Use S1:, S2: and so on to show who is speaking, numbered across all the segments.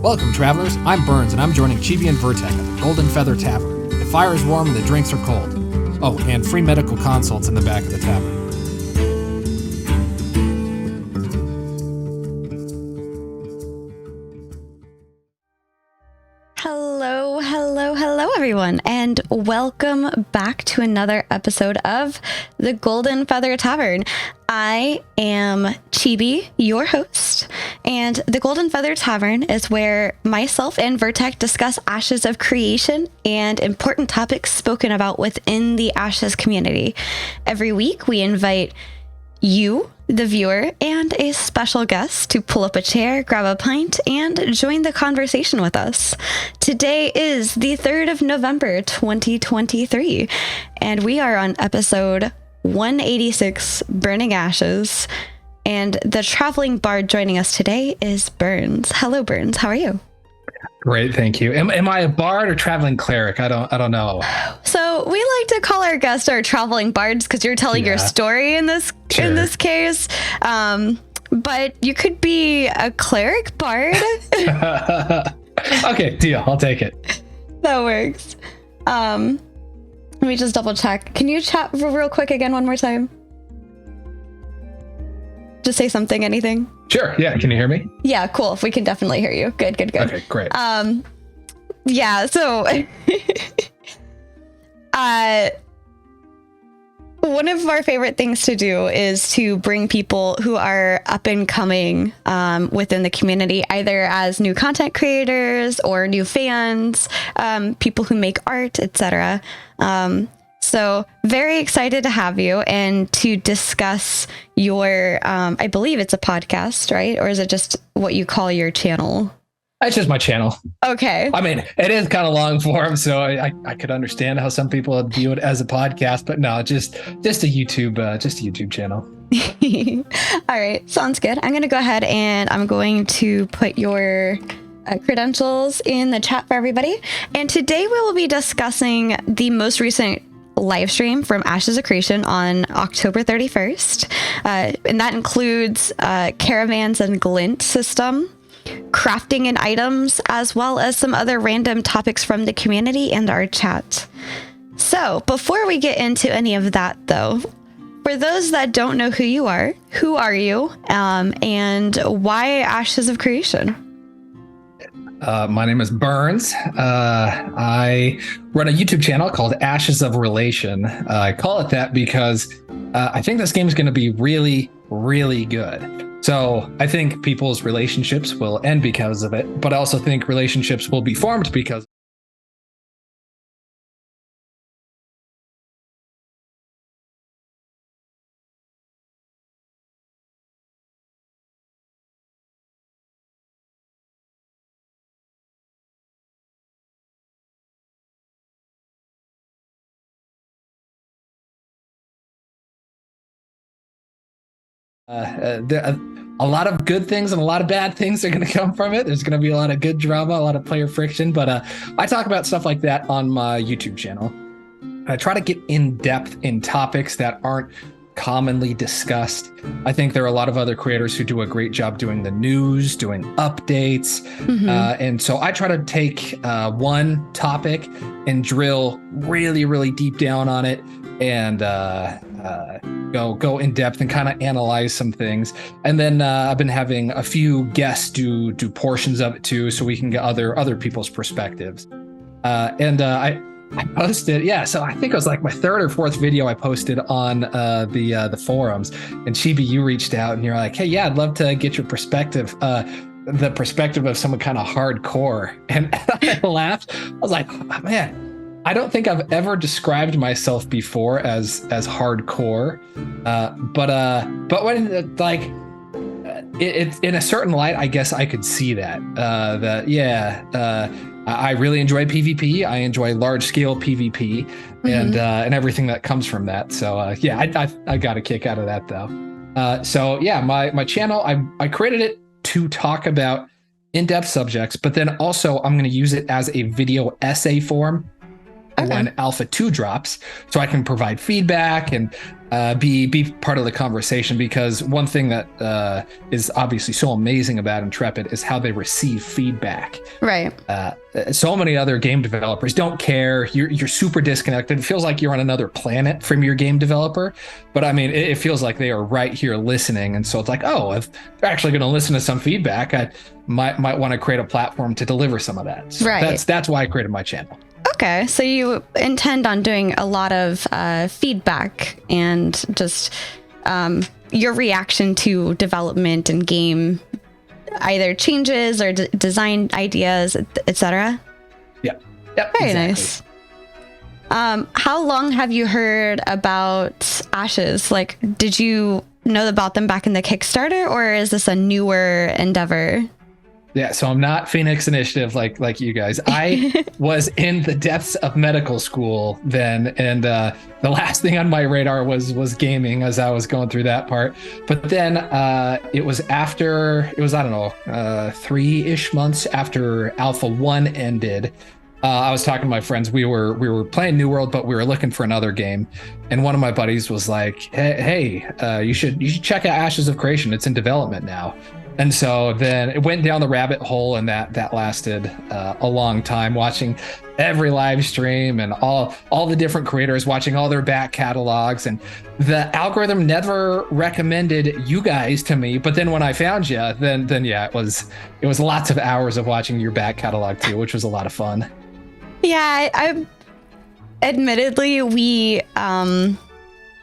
S1: Welcome, travelers. I'm Burns, and I'm joining Chibi and Vertec at the Golden Feather Tavern. The fire is warm and the drinks are cold. Oh, and free medical consults in the back of the tavern.
S2: Hello, everyone, and welcome back to another episode of the Golden Feather Tavern. I am Chibi, your host, and the Golden Feather Tavern is where myself and Vertec discuss Ashes of Creation and important topics spoken about within the Ashes community. Every week, we invite you, the viewer, and a special guest to pull up a chair, grab a pint, and join the conversation with us. Today is the 3rd of November, 2023, and we are on episode 186, Burning Ashes, and the traveling bard joining us today is Burns. Hello, Burns. How are you?
S3: Great, thank you. Am I a bard or traveling cleric? I don't know.
S2: So we like to call our guests our traveling bards because you're telling your story in this case. But you could be a cleric bard.
S3: Okay, deal. I'll take it.
S2: That works. Let me just double check. Can you chat real quick again one more time? Just say something, anything.
S3: Sure. Yeah. Can you hear me?
S2: Yeah, cool. We can definitely hear you. Good.
S3: Okay, great.
S2: Yeah, so one of our favorite things to do is to bring people who are up and coming within the community, either as new content creators or new fans, people who make art, etc. So very excited to have you and to discuss your, I believe it's a podcast, right? Or is it just what you call your channel?
S3: It's just my channel.
S2: Okay.
S3: I mean, it is kind of long form, so I could understand how some people would view it as a podcast, but no, just a YouTube channel.
S2: All right. Sounds good. I'm going to go ahead and I'm going to put your credentials in the chat for everybody. And today we will be discussing the most recent live stream from Ashes of Creation on October 31st. And that includes Caravans and Glint system, crafting and items, as well as some other random topics from the community and our chat. So before we get into any of that, though, for those that don't know who you are you, and why Ashes of Creation?
S3: My name is Burns. I run a YouTube channel called Ashes of Relation. I call it that because I think this game is going to be really, really good. So I think people's relationships will end because of it, but I also think relationships will be formed because a lot of good things and a lot of bad things are going to come from it. There's going to be a lot of good drama, a lot of player friction, but I talk about stuff like that on my YouTube channel. I try to get in depth in topics that aren't commonly discussed. I think there are a lot of other creators who do a great job doing the news, doing updates. And so I try to take one topic and drill really, really deep down on it and go in depth and kind of analyze some things. And then I've been having a few guests do portions of it too, so we can get other people's perspectives. I posted, so I think it was like my 3rd or 4th video I posted on the forums. And Chibi, you reached out and you're like, hey, yeah, I'd love to get your perspective, the perspective of someone kind of hardcore. And I laughed. I was like, oh, man, I don't think I've ever described myself before as hardcore, but when it's in a certain light, I guess I could see that. I really enjoy PvP. I enjoy large scale PvP, and everything that comes from that. So I got a kick out of that though. My channel, I created it to talk about in-depth subjects, but then also I'm going to use it as a video essay form. when Alpha 2 drops, so I can provide feedback and be part of the conversation, because one thing that is obviously so amazing about Intrepid is how they receive feedback.
S2: Right.
S3: So many other game developers don't care. You're super disconnected. It feels like you're on another planet from your game developer. But I mean, it feels like they are right here listening. And so it's like, oh, if they're actually going to listen to some feedback, I might want to create a platform to deliver some of that. So
S2: right.
S3: That's why I created my channel.
S2: Okay, so you intend on doing a lot of feedback and just your reaction to development and game, either changes or design ideas, etc.
S3: Yeah. Yep.
S2: Very
S3: exactly.
S2: nice. How long have you heard about Ashes? Like, did you know about them back in the Kickstarter, or is this a newer endeavor?
S3: Yeah, so I'm not Phoenix Initiative like you guys. I was in the depths of medical school then, and the last thing on my radar was gaming as I was going through that part. But then it was I don't know, 3-ish months after Alpha 1 ended. I was talking to my friends. We were playing New World, but we were looking for another game. And one of my buddies was like, "Hey, you should check out Ashes of Creation. It's in development now." And so then it went down the rabbit hole, and that lasted a long time, watching every live stream and all the different creators, watching all their back catalogs. And the algorithm never recommended you guys to me, but then when I found you, then yeah, it was lots of hours of watching your back catalog too, which was a lot of fun.
S2: Yeah, I admittedly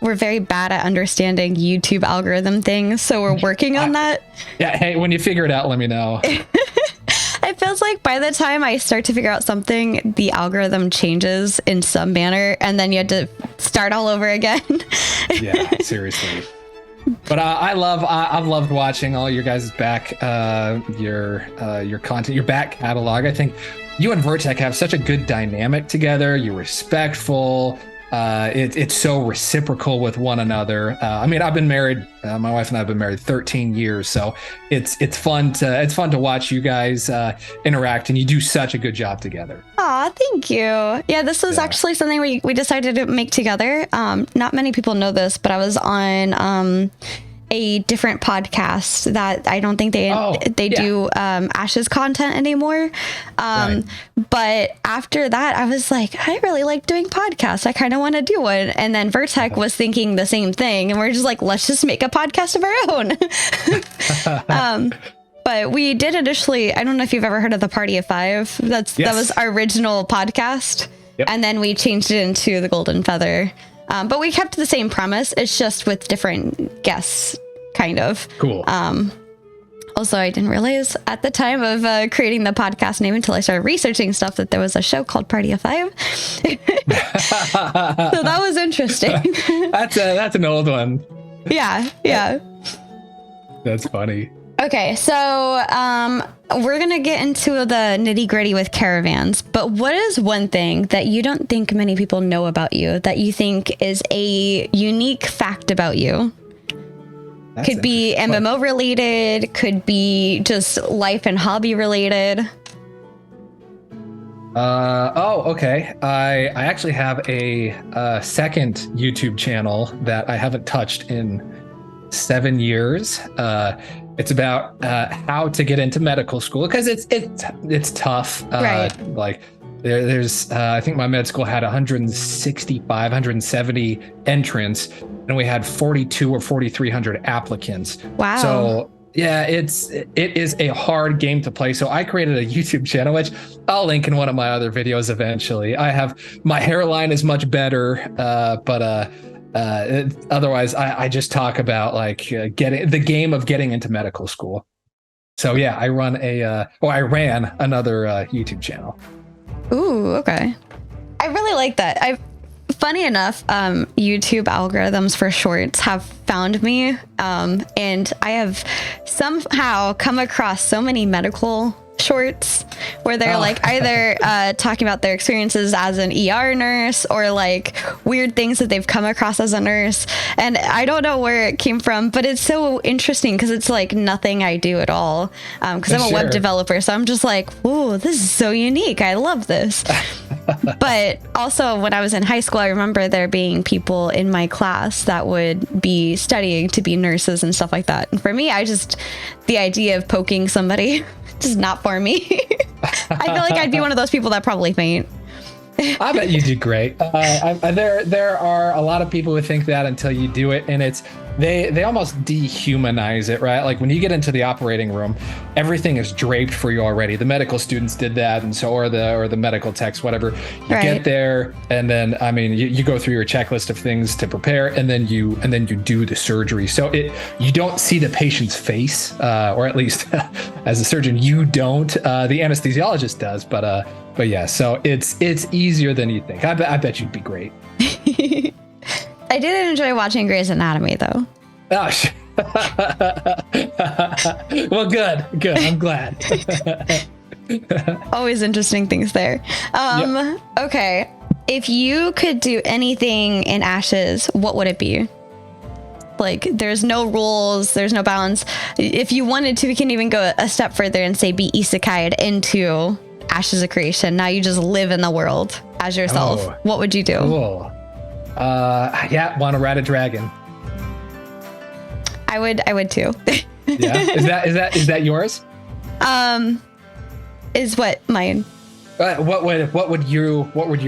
S2: we're very bad at understanding YouTube algorithm things, so we're working on that.
S3: Yeah, hey, when you figure it out, let me know.
S2: It feels like by the time I start to figure out something, the algorithm changes in some manner, and then you had to start all over again.
S3: Yeah, seriously. But I've loved watching all your guys' back, your content, your back catalog. I think you and Vertec have such a good dynamic together. You're respectful. It's so reciprocal with one another. I mean, I've been married. My wife and I have been married 13 years, so it's fun to watch you guys interact, and you do such a good job together.
S2: Aw, thank you. Yeah, this was actually something we decided to make together. Not many people know this, but I was on a different podcast that I don't think they do Ashes content anymore.
S3: Right.
S2: But after that, I was like, I really like doing podcasts. I kind of want to do one. And then Vertec was thinking the same thing. And we're just like, let's just make a podcast of our own. But we did initially, I don't know if you've ever heard of the Party of Five. That was our original podcast.
S3: Yep.
S2: And then we changed it into the Golden Feather. But we kept the same premise. It's just with different guests, kind of.
S3: Cool.
S2: Also, I didn't realize at the time of creating the podcast name until I started researching stuff that there was a show called Party of Five. So that was interesting.
S3: That's an old one.
S2: Yeah.
S3: That's funny.
S2: Okay, so we're going to get into the nitty gritty with Caravans, but what is one thing that you don't think many people know about you that you think is a unique fact about you? Could be MMO related, could be just life and hobby related.
S3: Okay. I actually have a second YouTube channel that I haven't touched in 7 years. It's about how to get into medical school, because it's tough.
S2: Right.
S3: Like there's I think my med school had 170 entrants, and we had 42 or 4,300 applicants.
S2: Wow.
S3: So yeah, it is a hard game to play. So I created a YouTube channel, which I'll link in one of my other videos eventually. My hairline is much better, but otherwise I just talk about like getting into medical school. So yeah, I ran another YouTube channal.
S2: Ooh, okay. I really like that. Funny enough, YouTube algorithms for shorts have found me, and I have somehow come across so many medical shorts where they're like either talking about their experiences as an ER nurse or like weird things that they've come across as a nurse. And I don't know where it came from, but it's so interesting because it's like nothing I do at all. Because I'm a web developer, so I'm just like, whoa, this is so unique. I love this. But also when I was in high school, I remember there being people in my class that would be studying to be nurses and stuff like that. And for me, the idea of poking somebody, just not for me. I feel like I'd be one of those people that probably faint.
S3: I bet you do great. There are a lot of people who think that until you do it, and they almost dehumanize it, right? Like when you get into the operating room, everything is draped for you already. The medical students did that, and so or the medical techs, whatever. You get there, and then you go through your checklist of things to prepare, and then you do the surgery. So you don't see the patient's face, or at least as a surgeon, you don't. The anesthesiologist does, but yeah. So it's easier than you think. I bet you'd be great.
S2: I did enjoy watching Grey's Anatomy, though.
S3: Oh, well, good. I'm glad.
S2: Always interesting things there.
S3: Yep.
S2: Okay. If you could do anything in Ashes, what would it be? Like, there's no rules, there's no bounds. If you wanted to, we can even go a step further and say be isekai'd into Ashes of Creation. Now you just live in the world as yourself.
S3: Oh,
S2: what would you do?
S3: Cool. Want to ride a dragon.
S2: I would too.
S3: Yeah. Is that yours?
S2: Is what mine?
S3: What would your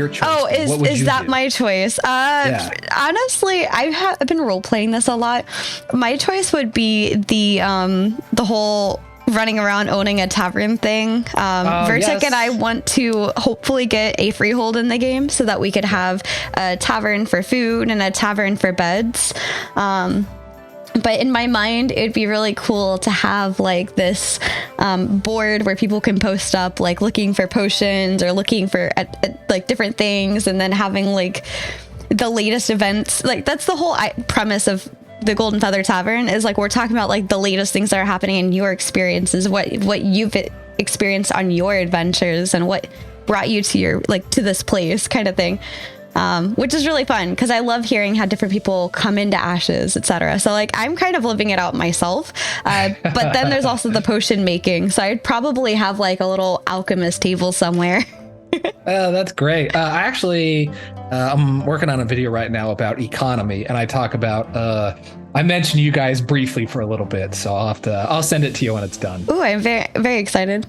S3: choice?
S2: Oh,
S3: be?
S2: is that my choice? Honestly, I've been role playing this a lot. My choice would be the whole running around owning a tavern thing. Vertek and I want to hopefully get a freehold in the game so that we could have a tavern for food and a tavern for beds. But in my mind, it'd be really cool to have like this board where people can post up like looking for potions or looking for like different things, and then having like the latest events. Like that's the whole premise of the Golden Feather Tavern, is like we're talking about like the latest things that are happening in your experiences, what you've experienced on your adventures, and what brought you to your to this place kind of thing. Which is really fun because I love hearing how different people come into Ashes, etc. So like I'm kind of living it out myself. But then there's also the potion making. So I'd probably have like a little alchemist table somewhere.
S3: Oh, that's great. I'm working on a video right now about economy, and I talk about I mentioned you guys briefly for a little bit, so I'll send it to you when it's done.
S2: Ooh, I'm very, very excited.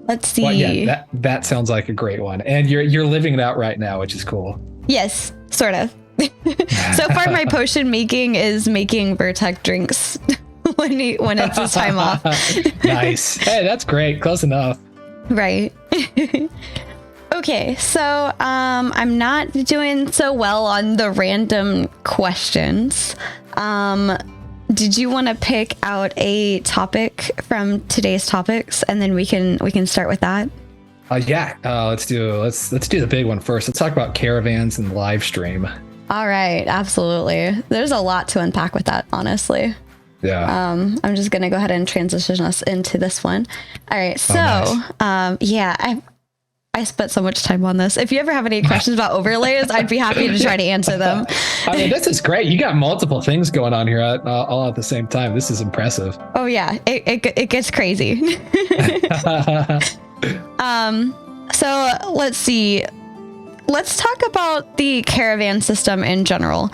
S2: Let's see.
S3: Well, yeah, that sounds like a great one, and you're living it out right now, which is cool.
S2: Yes, sort of. So far, my potion making is making Vertek drinks when it's his time off.
S3: Nice. Hey, that's great. Close enough.
S2: Right. Okay, so I'm not doing so well on the random questions. Did you want to pick out a topic from today's topics, and then we can start with that?
S3: Let's do the big one first. Let's talk about caravans and live stream.
S2: All right, absolutely. There's a lot to unpack with that, honestly.
S3: Yeah.
S2: I'm just gonna go ahead and transition us into this one. All right, so
S3: nice.
S2: I spent so much time on this. If you ever have any questions about overlays, I'd be happy to try to answer them.
S3: I mean, this is great. You got multiple things going on here all at the same time. This is impressive.
S2: Oh yeah, it gets crazy. So let's see. Let's talk about the caravan system in general.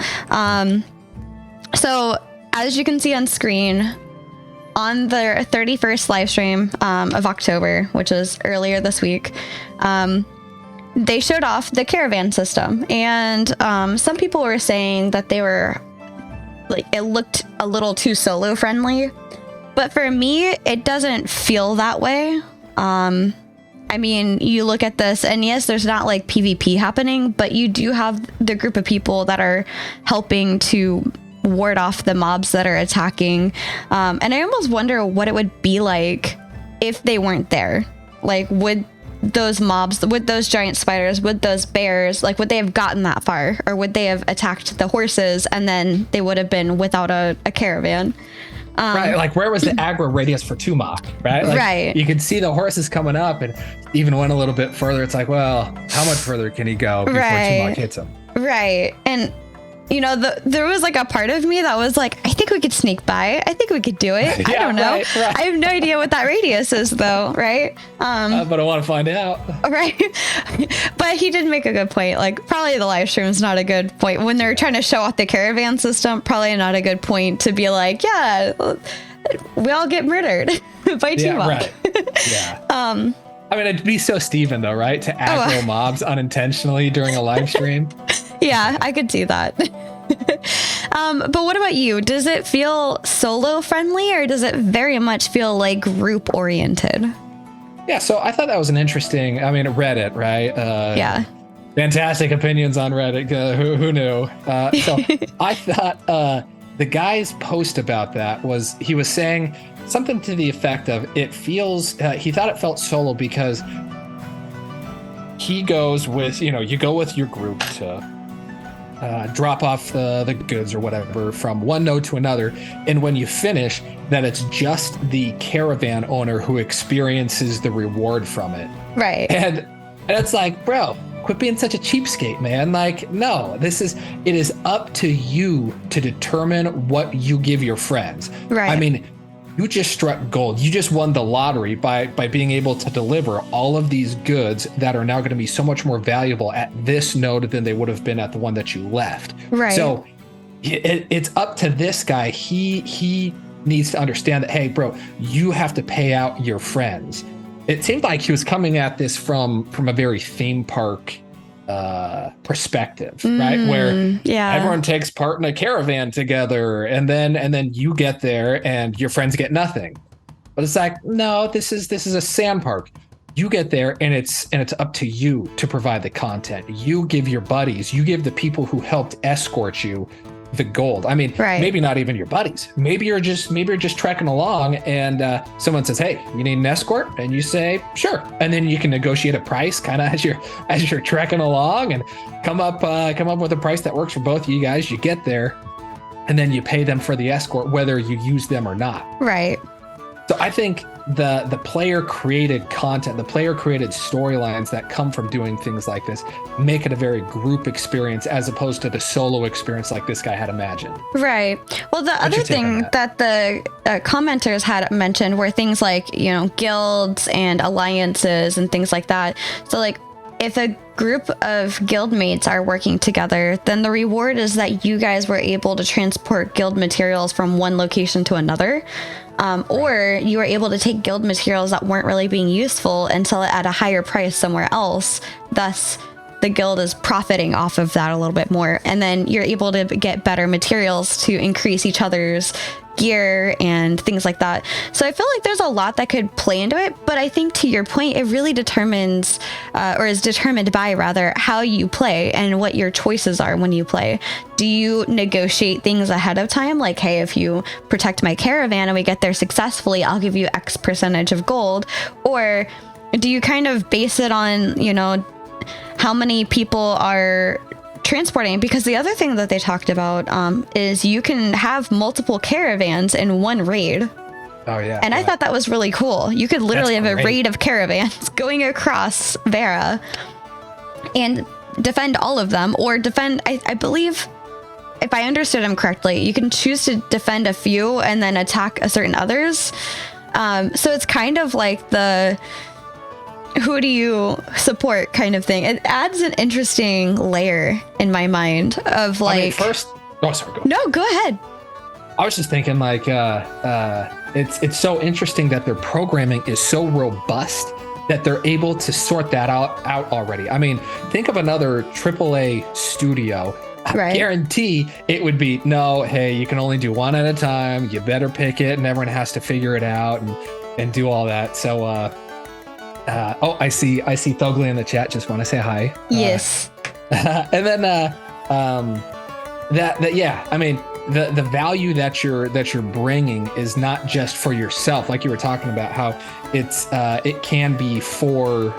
S2: So as you can see on screen, on the 31st live stream of October, which was earlier this week, they showed off the caravan system. And some people were saying that they were like, it looked a little too solo friendly. But for me, it doesn't feel that way. I mean, you look at this and yes, there's not like PvP happening, but you do have the group of people that are helping to ward off the mobs that are attacking. And I almost wonder what it would be like if they weren't there. Like, would those mobs, would those giant spiders, would those bears, like, would they have gotten that far? Or would they have attacked the horses and then they would have been without a caravan?
S3: Right, like where was the aggro radius for Tuma, right? Like,
S2: right.
S3: You could see the horses coming up, and even went a little bit further. It's like, well, how much further can he go before Tuma hits him?
S2: Right, and there was like a part of me that was like, I think we could sneak by. I think we could do it. I don't know.
S3: Right.
S2: I have no idea what that radius is though, right?
S3: But I want to find out.
S2: Right. But he did make a good point. Like, probably the live stream is not a good point. When they're trying to show off the caravan system, probably not a good point to be like, yeah, we all get murdered by T-Mob.
S3: Right. Yeah. I mean, it'd be so Steven though, right? To aggro mobs unintentionally during a live stream.
S2: Yeah, I could see that. But what about you? Does it feel solo friendly or does it very much feel like group oriented?
S3: Yeah, so I thought that was an interesting, Reddit, right?
S2: Yeah.
S3: Fantastic opinions on Reddit. Who knew? So I thought the guy's post about that he was saying something to the effect of he thought it felt solo because he goes with, you go with your group to drop off the goods or whatever from one node to another. And when you finish, then it's just the caravan owner who experiences the reward from it.
S2: Right.
S3: And it's like, bro, quit being such a cheapskate, man. Like, no, it is up to you to determine what you give your friends.
S2: Right.
S3: I mean, you just struck gold. You just won the lottery by being able to deliver all of these goods that are now going to be so much more valuable at this node than they would have been at the one that you left.
S2: Right.
S3: So it's up to this guy. He needs to understand that, hey, bro, you have to pay out your friends. It seemed like he was coming at this from a very theme park perspective, right? Where everyone takes part in a caravan together, and then you get there and your friends get nothing. But it's like, no, this is a sand park. You get there and it's up to you to provide the content. You give your buddies, you give the people who helped escort you the gold. I mean, maybe not even your buddies. Maybe you're just trekking along and someone says, hey, you need an escort? And you say, sure. And then you can negotiate a price kind of as you're trekking along and come up with a price that works for both of you guys. You get there and then you pay them for the escort, whether you use them or not.
S2: Right.
S3: So I think the player created content, the player created storylines that come from doing things like this make it a very group experience as opposed to the solo experience like this guy had imagined.
S2: Right. Well, the other thing that the commenters had mentioned were things like, guilds and alliances and things like that. So like, if a group of guildmates are working together, then the reward is that you guys were able to transport guild materials from one location to another. Or you were able to take guild materials that weren't really being useful and sell it at a higher price somewhere else. Thus, the guild is profiting off of that a little bit more. And then you're able to get better materials to increase each other's gear and things like that. So I feel like there's a lot that could play into it. But I think to your point, it really determines or is determined by rather how you play and what your choices are when you play. Do you negotiate things ahead of time? Like, hey, if you protect my caravan and we get there successfully, I'll give you X percentage of gold. Or do you kind of base it on, how many people are transporting? Because the other thing that they talked about is you can have multiple caravans in one raid.
S3: Oh yeah.
S2: And I thought that was really cool. You could literally have a raid of caravans going across Vera and defend all of them, or defend, I believe, if I understood him correctly, you can choose to defend a few and then attack a certain others. So it's kind of like the who do you support kind of thing. It adds an interesting layer in my mind of like. Go ahead.
S3: I was just thinking like it's so interesting that their programming is so robust that they're able to sort that out already. I mean, think of another AAA studio. I guarantee it would be, no, hey, you can only do one at a time. You better pick it, and everyone has to figure it out and do all that. So, I see Thugly in the chat. Just want to say hi.
S2: Yes.
S3: And then I mean, the value that you're bringing is not just for yourself, like you were talking about how it can be for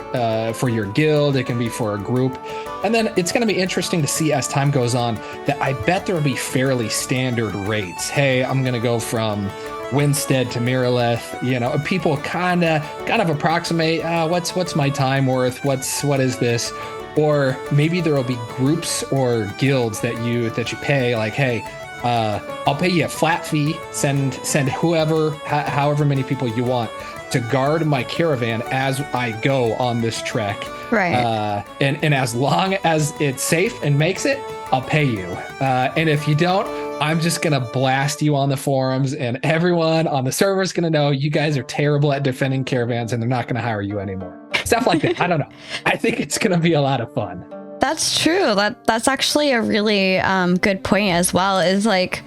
S3: your guild, it can be for a group, and then it's going to be interesting to see as time goes on that I bet there will be fairly standard rates. Hey, I'm going to go from Winstead to Miraleth. People kind of approximate what's my time worth, what is this, or maybe there will be groups or guilds that you pay, like, hey, I'll pay you a flat fee, send whoever, however many people you want to guard my caravan as I go on this trek.
S2: Right.
S3: And as long as it's safe and makes it, I'll pay you. And if you don't, I'm just going to blast you on the forums, and everyone on the server is going to know you guys are terrible at defending caravans, and they're not going to hire you anymore. Stuff like that. I don't know. I think it's going to be a lot of fun.
S2: That's true. That's actually a really good point as well, is like,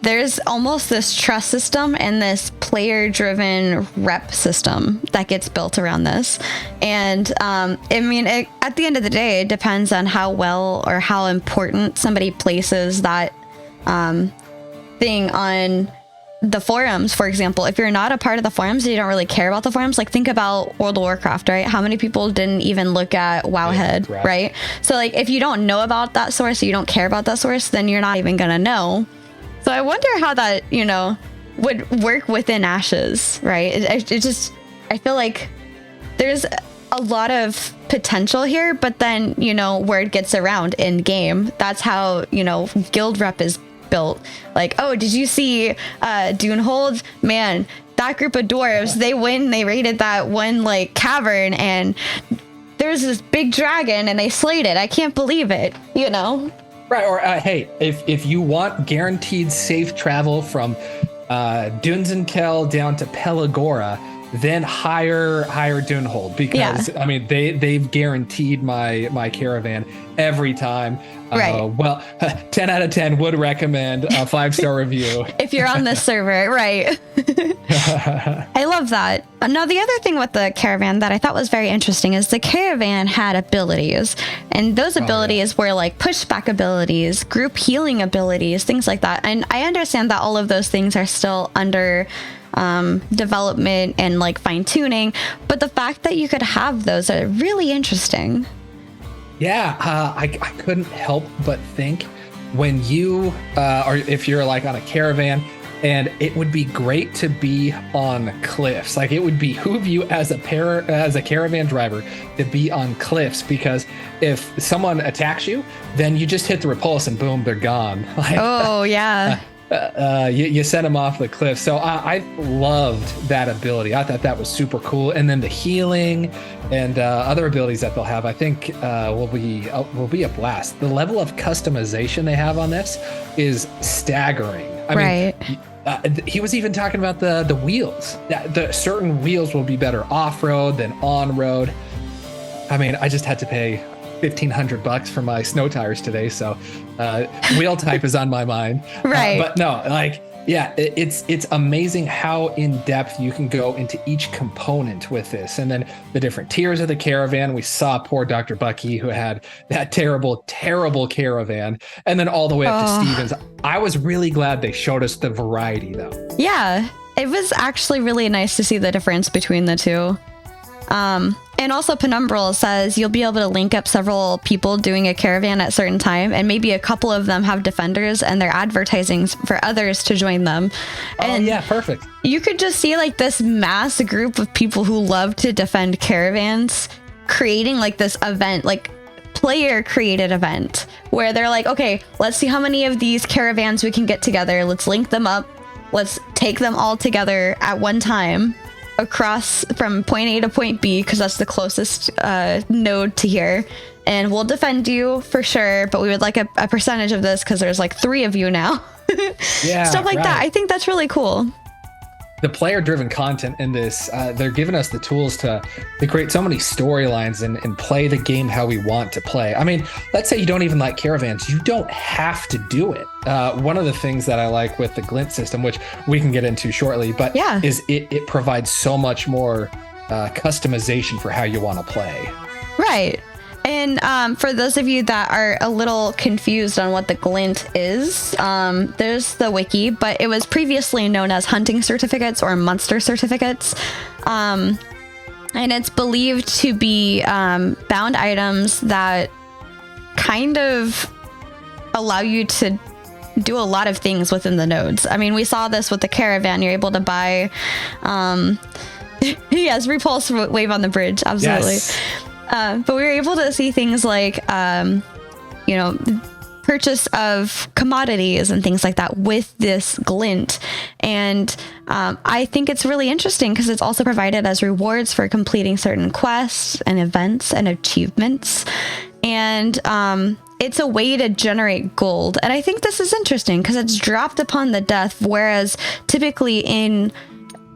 S2: there's almost this trust system and this player-driven rep system that gets built around this. And I mean, at the end of the day, it depends on how well or how important somebody places that thing on the forums. For example, if you're not a part of the forums, you don't really care about the forums. Like, think about World of Warcraft, right? How many people didn't even look at Wowhead, right? So like, if you don't know about that source, or you don't care about that source, then you're not even gonna know. So I wonder how that, would work within Ashes, right? I feel like there's a lot of potential here, but then, word gets around in game. That's how, guild rep is built. Like, oh, did you see Dunehold? Man, that group of dwarves, they raided that one like cavern, and there's this big dragon and they slayed it. I can't believe it,
S3: Right. Or hey, if you want guaranteed safe travel from Dunzenkel down to Pelagora, then hire Dunehold, because I mean they've guaranteed my caravan every time.
S2: Right.
S3: Well, 10 out of 10 would recommend a 5-star review.
S2: If you're on this server, right. I love that. Now, the other thing with the caravan that I thought was very interesting is the caravan had abilities, and those abilities were like pushback abilities, group healing abilities, things like that. And I understand that all of those things are still under development and like fine tuning, but the fact that you could have those are really interesting.
S3: Yeah, I couldn't help but think when you, or if you're like on a caravan, and it would be great to be on cliffs. Like, it would behoove you as a caravan driver to be on cliffs, because if someone attacks you, then you just hit the repulse and boom, they're gone. Like,
S2: oh yeah.
S3: You sent them off the cliff. So I loved that ability. I thought that was super cool. And then the healing and other abilities that they'll have, I think will be a blast. The level of customization they have on this is staggering. I mean, he was even talking about the wheels. The certain wheels will be better off-road than on-road. I mean, I just had to pay $1,500 for my snow tires today, so wheel type is on my mind.
S2: Right.
S3: But no, like, yeah, it's amazing how in depth you can go into each component with this, and then the different tiers of the caravan. We saw poor Dr. Bucky, who had that terrible caravan, and then all the way up to Stevens. I was really glad they showed us the variety, though.
S2: Yeah, it was actually really nice to see the difference between the two. And also Penumbral says you'll be able to link up several people doing a caravan at certain time, and maybe a couple of them have defenders and they're advertising for others to join them. And
S3: yeah, perfect.
S2: You could just see like this mass group of people who love to defend caravans creating like this event, like player created event, where they're like, okay, let's see how many of these caravans we can get together. Let's link them up. Let's take them all together at one time across from point A to point B, because that's the closest node to here, and we'll defend you for sure, but we would like a percentage of this because there's like 3 of you now.
S3: Yeah,
S2: stuff like that. I think that's really cool.
S3: The player-driven content in this, they're giving us the tools to create so many storylines and play the game how we want to play. I mean, let's say you don't even like caravans. You don't have to do it. One of the things that I like with the Glint system, which we can get into shortly, but is it provides so much more customization for how you want to play. Right.
S2: And for those of you that are a little confused on what the Glint is, there's the wiki, but it was previously known as hunting certificates or monster certificates. And it's believed to be bound items that kind of allow you to do a lot of things within the nodes. I mean, we saw this with the caravan. You're able to buy... yes, repulse wave on the bridge. Absolutely. Yes. But we were able to see things like, you know, purchase of commodities and things like that with this glint. And I think it's really interesting because it's also provided as rewards for completing certain quests and events and achievements. And it's a way to generate gold. And I think this is interesting because it's dropped upon the death, whereas typically in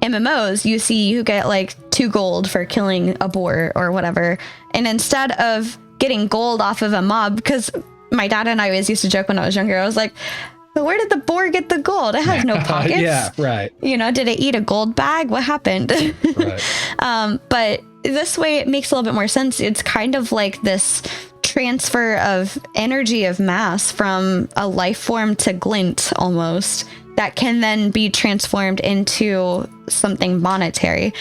S2: MMOs, you get like 2 gold for killing a boar or whatever. And instead of getting gold off of a mob, because my dad and I always used to joke when I was younger, I was like, but where did the boar get the gold? It has no pockets.
S3: Yeah, right.
S2: You know, did it eat a gold bag? What happened?
S3: Right.
S2: But this way it makes a little bit more sense. It's kind of like this transfer of energy of mass from a life form to glint almost that can then be transformed into something monetary.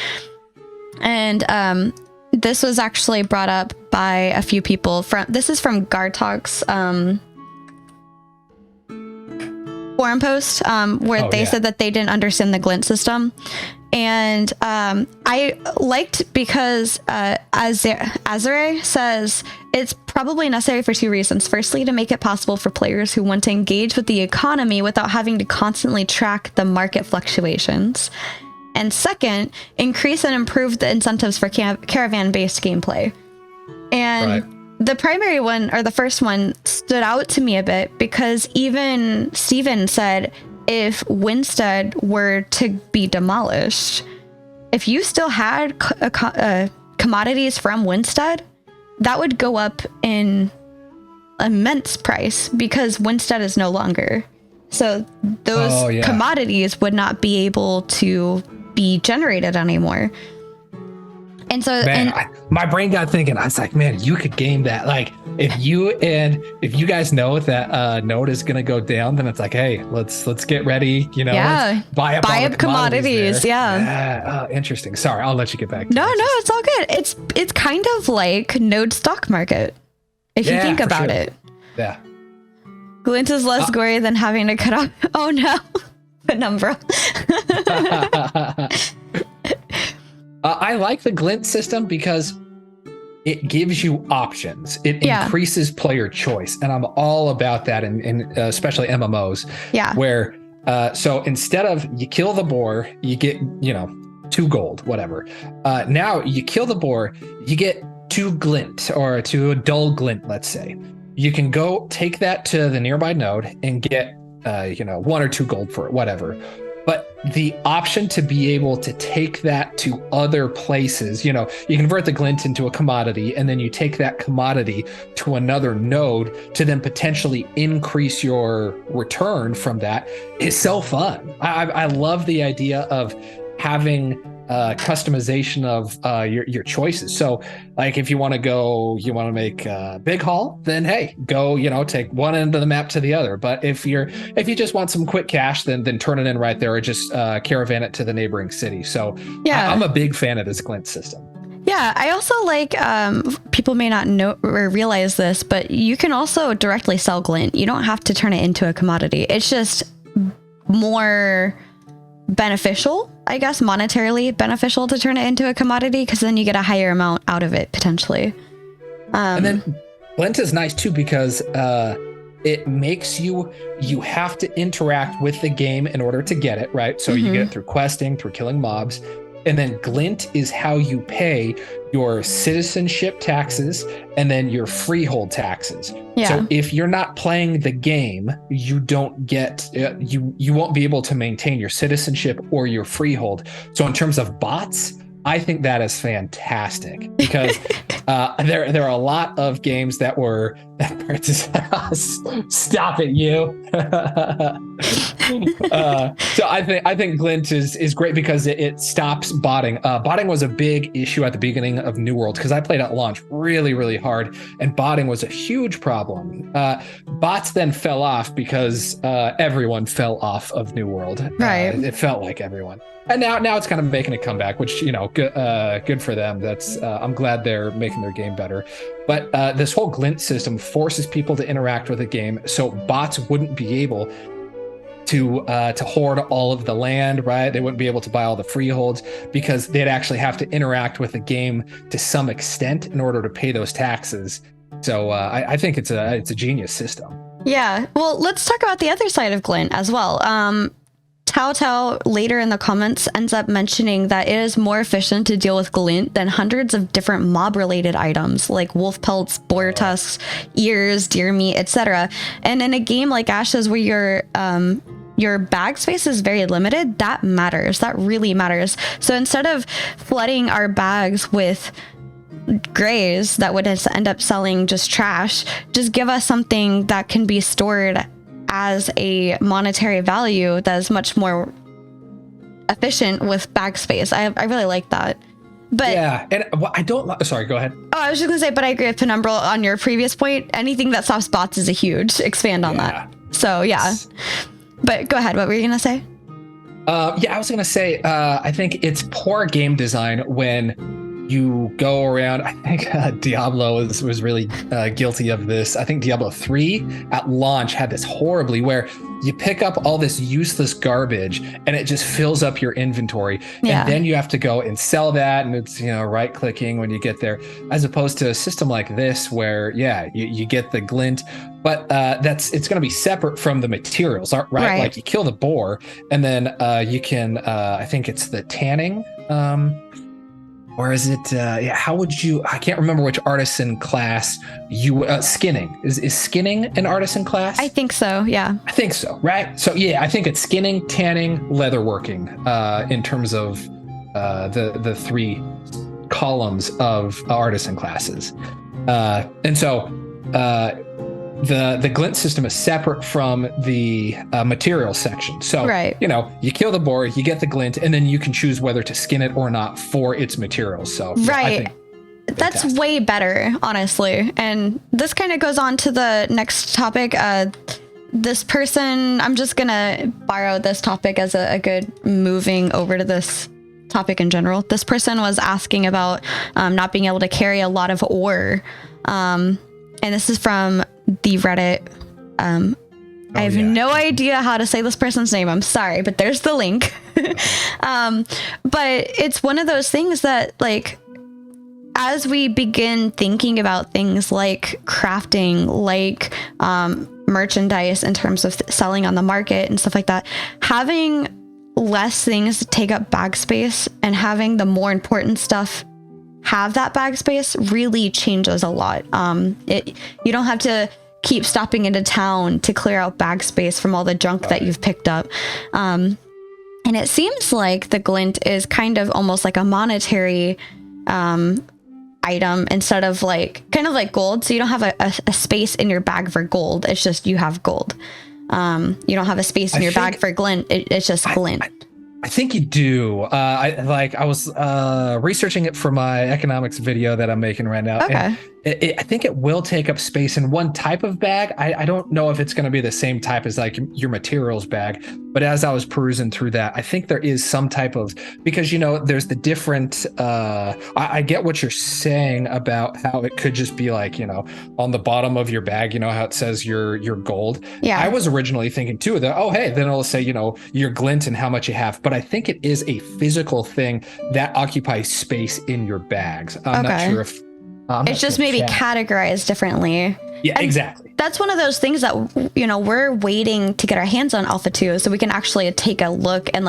S2: And this was actually brought up by a few people. This is from Gartok's forum post where they said that they didn't understand the glint system. And I liked because Azure says it's probably necessary for 2 reasons. Firstly, to make it possible for players who want to engage with the economy without having to constantly track the market fluctuations. And second, increase and improve the incentives for caravan-based gameplay. And the primary one, or the first one, stood out to me a bit because even Steven said if Winstead were to be demolished, if you still had commodities from Winstead, that would go up in immense price because Winstead is no longer. So those commodities would not be able to be generated anymore. And so
S3: my brain got thinking, I was like, man, you could game that. Like if you guys know that node is going to go down, then it's like, hey, let's get ready, you know, let's buy up
S2: commodities.
S3: Interesting. Sorry, I'll let you get back to
S2: No, it's all good. It's kind of like node stock market if you think about it.
S3: Yeah.
S2: Glint is less gory than having to cut off. Oh no. Penumbra.
S3: I like the glint system because it gives you options. It increases player choice. And I'm all about that in especially MMOs.
S2: Yeah.
S3: Where, so instead of you kill the boar, you get, 2 gold, whatever. Now you kill the boar, you get 2 glint or 2 dull glint, let's say. You can go take that to the nearby node and get 1 or 2 gold for it, whatever. But the option to be able to take that to other places, you convert the glint into a commodity and then you take that commodity to another node to then potentially increase your return from that is so fun. I love the idea of having customization of your choices. So like if you want to make big haul, then hey, go, take one end of the map to the other. But if you just want some quick cash, then turn it in right there or just caravan it to the neighboring city. So I'm a big fan of this glint system.
S2: Yeah, I also like, people may not know or realize this, but you can also directly sell glint. You don't have to turn it into a commodity. It's just more beneficial, I guess, monetarily beneficial to turn it into a commodity because then you get a higher amount out of it potentially.
S3: And then glint is nice too because it makes you have to interact with the game in order to get it, right? So you get it through questing, through killing mobs. And then glint is how you pay your citizenship taxes and then your freehold taxes. Yeah. So if you're not playing the game, you don't get, you won't be able to maintain your citizenship or your freehold. So in terms of bots, I think that is fantastic because there are a lot of games that were stop it, you. So I think Glint is great because it stops botting. Botting was a big issue at the beginning of New World because I played at launch really, really hard, and botting was a huge problem. Bots then fell off because everyone fell off of New World.
S2: Right.
S3: It felt like everyone. And now it's kind of making a comeback, which, good for them. That's I'm glad they're making their game better. But this whole glint system forces people to interact with the game, so bots wouldn't be able to hoard all of the land, right? They wouldn't be able to buy all the freeholds because they'd actually have to interact with the game to some extent in order to pay those taxes. So I think it's a genius system.
S2: Yeah. Well, let's talk about the other side of Glint as well. Tao later in the comments ends up mentioning that it is more efficient to deal with Glint than hundreds of different mob-related items like wolf pelts, boar tusks, ears, deer meat, etc. And in a game like Ashes where your bag space is very limited, that matters. That really matters. So instead of flooding our bags with grays that would end up selling just trash, just give us something that can be stored as a monetary value that is much more efficient with bag space. I really like that. But
S3: yeah, and I don't. Sorry, go ahead.
S2: Oh, I was just gonna say, but I agree with Penumbral on your previous point. Anything that stops bots is a huge expand on that. So yeah, but go ahead. What were you gonna say?
S3: I was gonna say I think it's poor game design when you go around. I think Diablo was really guilty of this. I think Diablo 3 at launch had this horribly where you pick up all this useless garbage and it just fills up your inventory.
S2: Yeah.
S3: And then you have to go and sell that. And it's, right clicking when you get there, as opposed to a system like this where, you get the glint, but it's going to be separate from the materials, right? Like you kill the boar and then you can, I think it's the tanning. Or is it, how would you, I can't remember which artisan class skinning. Is skinning an artisan class?
S2: I think so, yeah.
S3: I think so, right? So I think it's skinning, tanning, leatherworking in terms of the three columns of artisan classes. And so the glint system is separate from the material section. So, you kill the boar, you get the glint, and then you can choose whether to skin it or not for its materials. So, I think
S2: that's way better, honestly. And this kind of goes on to the next topic. This person, I'm just going to borrow this topic as a good moving over to this topic in general. This person was asking about not being able to carry a lot of ore. And this is from the Reddit. I have no idea how to say this person's name. I'm sorry, but there's the link. But it's one of those things that, like, as we begin thinking about things like crafting, like merchandise in terms of selling on the market and stuff like that, having less things take up bag space and having the more important stuff have that bag space really changes a lot. You don't have to keep stopping into town to clear out bag space from all the junk that you've picked up. And it seems like the glint is kind of almost like a monetary item instead of kind of like gold. So you don't have a space in your bag for gold. It's just you have gold. You don't have a space in your bag for glint. It's just glint.
S3: I think you do. I was researching it for my economics video that I'm making right now.
S2: Okay.
S3: And I think it will take up space in one type of bag. I don't know if it's going to be the same type as like your materials bag, but as I was perusing through that, I think there is some type of, because there's the different, I get what you're saying about how it could just be like, on the bottom of your bag, how it says your gold.
S2: Yeah.
S3: I was originally thinking too that, then it'll say, your glint and how much you have, but I think it is a physical thing that occupies space in your bags. I'm not sure if
S2: it's just maybe categorized differently.
S3: Yeah, and exactly.
S2: That's one of those things that, we're waiting to get our hands on Alpha 2 so we can actually take a look and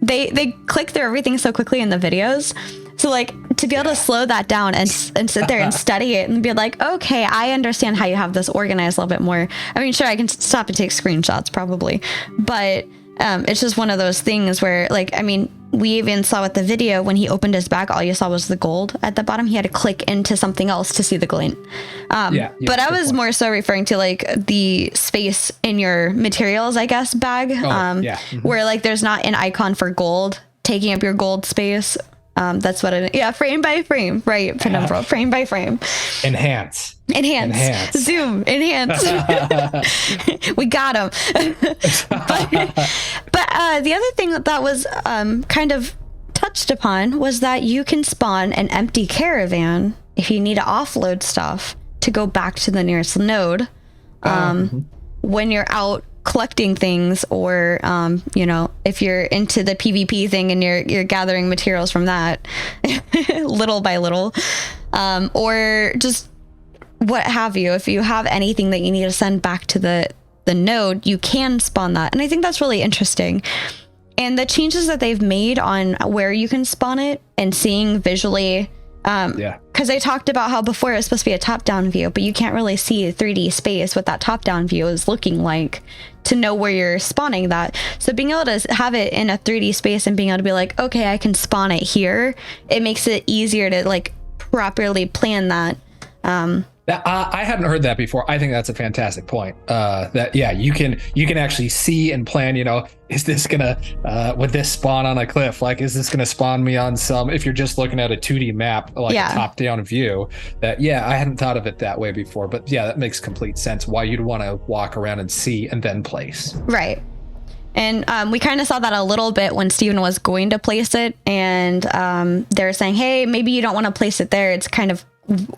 S2: they click through everything so quickly in the videos. So to be able to slow that down and sit there and study it and be like, okay, I understand how you have this organized a little bit more. I mean, sure, I can stop and take screenshots probably, but it's just one of those things where we even saw with the video when he opened his bag, all you saw was the gold at the bottom. He had to click into something else to see the glint. But I was more so referring to the space in your materials, I guess, bag, where there's not an icon for gold taking up your gold space. That's what it is. Yeah, frame by frame, right? Penumbral, frame by frame.
S3: Enhance.
S2: Zoom. Enhance. We got him. but the other thing that was kind of touched upon was that you can spawn an empty caravan if you need to offload stuff to go back to the nearest node when you're out collecting things, or if you're into the PvP thing and you're gathering materials from that little by little, or just what have you. If you have anything that you need to send back to the node, you can spawn that. And I think that's really interesting. And the changes that they've made on where you can spawn it and seeing visually, because I talked about how before it was supposed to be a top-down view, but you can't really see a 3D space what that top-down view is looking like to know where you're spawning that. So being able to have it in a 3D space and being able to be like, okay, I can spawn it here, it makes it easier to like properly plan that.
S3: I hadn't heard that before. I think that's a fantastic point. You can actually see and plan. Is this gonna would this spawn on a cliff? Like, is this gonna spawn me on some? If you're just looking at a 2D map, like a top-down view, I hadn't thought of it that way before. But yeah, that makes complete sense. Why you'd want to walk around and see and then place.
S2: Right. And we kind of saw that a little bit when Steven was going to place it, and they're saying, hey, maybe you don't want to place it there. It's kind of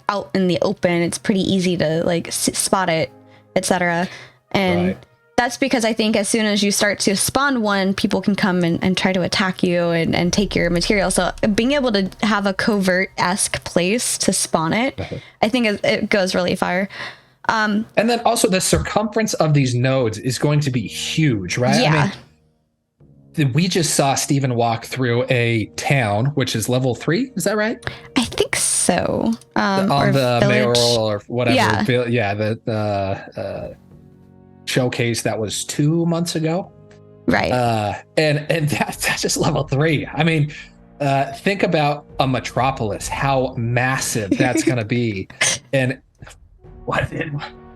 S2: out in the open. It's pretty easy to like spot it, etc. And that's because I think as soon as you start to spawn one, people can come and try to attack you and take your material. So being able to have a covert-esque place to spawn it, I think it goes really far.
S3: And then also the circumference of these nodes is going to be huge, right?
S2: Yeah.
S3: We just saw Steven walk through a town, which is level 3. Is that right?
S2: I think so.
S3: On the
S2: village.
S3: mayoral or whatever.
S2: Yeah.
S3: The showcase that was 2 months ago.
S2: Right.
S3: And that's just level 3. I mean, think about a metropolis, how massive that's going to be. And what did...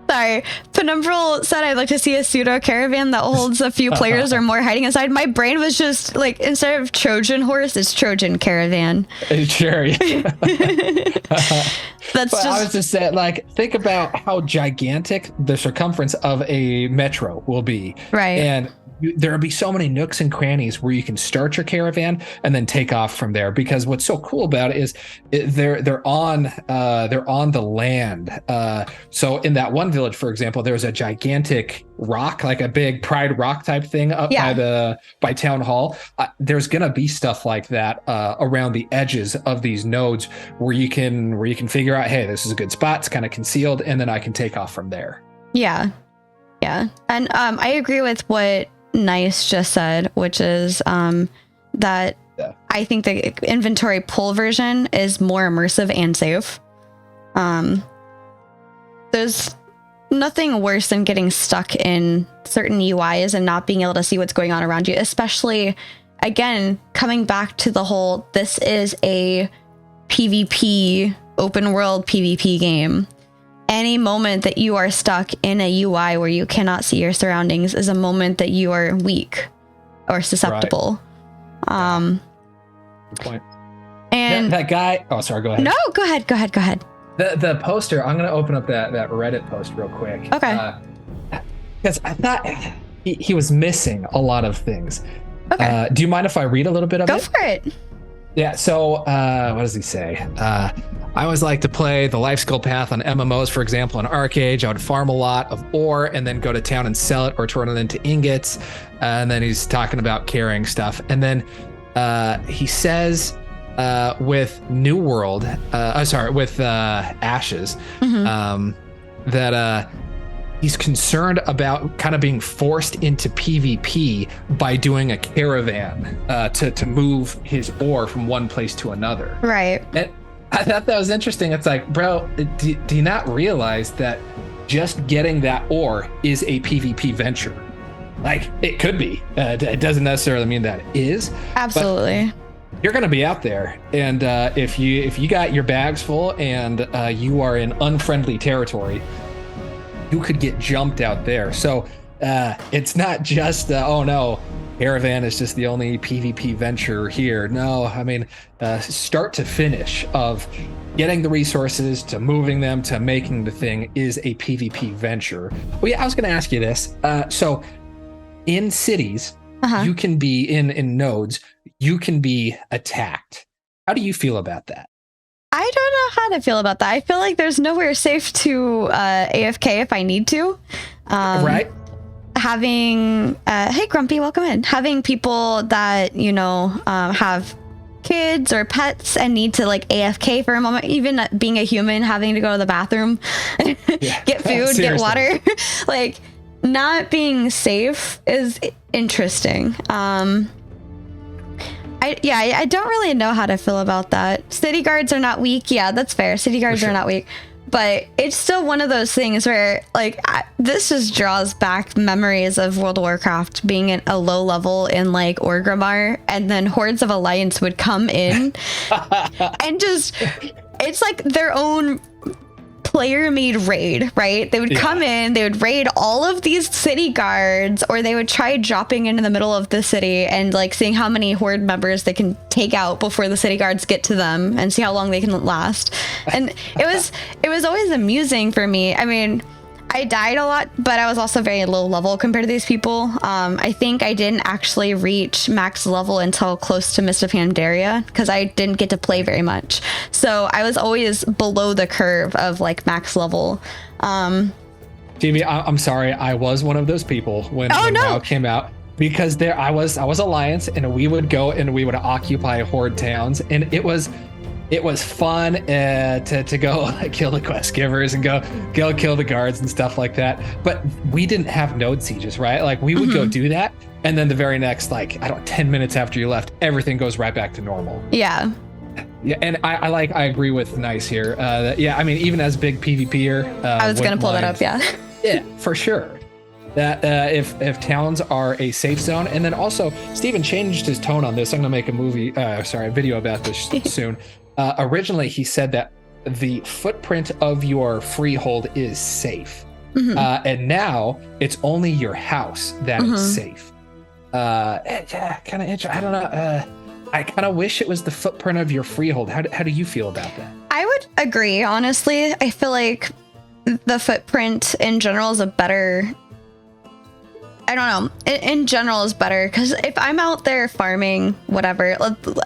S2: Sorry, Penumbral said I'd like to see a pseudo caravan that holds a few players or more hiding inside. My brain was just like, instead of Trojan horse, it's Trojan caravan.
S3: Sure.
S2: That's
S3: but I was just saying, like, think about how gigantic the circumference of a metro will be.
S2: Right.
S3: And there'll be so many nooks and crannies where you can start your caravan and then take off from there. Because what's so cool about it is they're on the land. So in that one village, for example, there's a gigantic rock, like a big Pride Rock type thing up by Town Hall. There's gonna be stuff like that around the edges of these nodes where you can figure out, hey, this is a good spot. It's kind of concealed, and then I can take off from there.
S2: Yeah. And I agree with what Nice just said, which is that I think the inventory pull version is more immersive and safe. There's nothing worse than getting stuck in certain UIs and not being able to see what's going on around you, especially, again, coming back to the whole, this is a PvP, open world PvP game. Any moment that you are stuck in a UI where you cannot see your surroundings is a moment that you are weak or susceptible.
S3: Right. Good point.
S2: And
S3: that guy. Oh, sorry. Go ahead.
S2: No, go ahead.
S3: The poster. I'm gonna open up that Reddit post real quick.
S2: Okay.
S3: Because I thought he was missing a lot of things.
S2: Okay.
S3: Do you mind if I read a little bit of it?
S2: Go for it.
S3: Yeah. So what does he say? I always like to play the life skill path on MMOs, for example, in Arcade. I would farm a lot of ore and then go to town and sell it or turn it into ingots. And then he's talking about carrying stuff. And then he says with New World, with Ashes, that he's concerned about kind of being forced into PvP by doing a caravan to move his ore from one place to another.
S2: Right.
S3: And I thought that was interesting. It's like, bro, do you not realize that just getting that ore is a PvP venture? Like, it could be. It doesn't necessarily mean that it is.
S2: Absolutely.
S3: You're going to be out there, and if you got your bags full and you are in unfriendly territory, you could get jumped out there. So it's not just oh no, Caravan is just the only PvP venture here. No, I mean, start to finish of getting the resources to moving them to making the thing is a PvP venture. Well, yeah, I was going to ask you this. So in cities, you can be in nodes, you can be attacked. How do you feel about that?
S2: I don't know how to feel about that. I feel like there's nowhere safe to AFK if I need to.
S3: Right.
S2: having hey Grumpy, welcome in, having people that have kids or pets and need to like AFK for a moment, even being a human having to go to the bathroom, get food, get water, like not being safe is interesting. I don't really know how to feel about that. City guards are not weak. Yeah, that's fair. City guards are not weak. But it's still one of those things where, like, this just draws back memories of World of Warcraft being at a low level in, like, Orgrimmar, and then Hordes of Alliance would come in and just, it's like their own player-made raid, right? They would come in, they would raid all of these city guards, or they would try dropping into the middle of the city and, like, seeing how many Horde members they can take out before the city guards get to them and see how long they can last. And it was always amusing for me. I mean, I died a lot, but I was also very low level compared to these people. I think I didn't actually reach max level until close to Mist of Pandaria because I didn't get to play very much. So I was always below the curve of like max level.
S3: Chibi, I'm sorry. I was one of those people when WoW came out, because I was Alliance, and we would go and we would occupy Horde towns, and it was fun to go like, kill the quest givers and go kill the guards and stuff like that. But we didn't have node sieges, right? Like we would go do that, and then the very next 10 minutes after you left, everything goes right back to normal.
S2: Yeah.
S3: Yeah, and I agree with Nice here. I mean, even as big PvPer,
S2: I was gonna pull that up.
S3: Yeah, for sure. That if towns are a safe zone, and then also Steven changed his tone on this. I'm gonna make a video about this soon. Originally, he said that the footprint of your freehold is safe, and now it's only your house that is safe. Kind of interesting. I don't know. I kind of wish it was the footprint of your freehold. How do you feel about that?
S2: I would agree, honestly. I feel like the footprint in general is a better... I don't know. In general is better, because if I'm out there farming, whatever,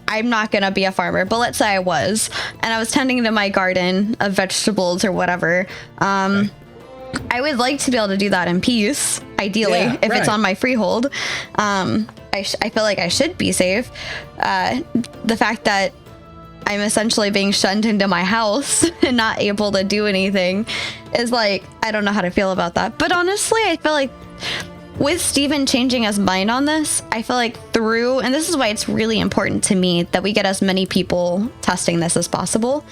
S2: I'm not going to be a farmer, but let's say I was, and I was tending to my garden of vegetables or whatever. I would like to be able to do that in peace, ideally, if it's on my freehold. I feel like I should be safe. The fact that I'm essentially being shunned into my house and not able to do anything is like, I don't know how to feel about that. But honestly, I feel like with Steven changing his mind on this, I feel like and this is why it's really important to me that we get as many people testing this as possible.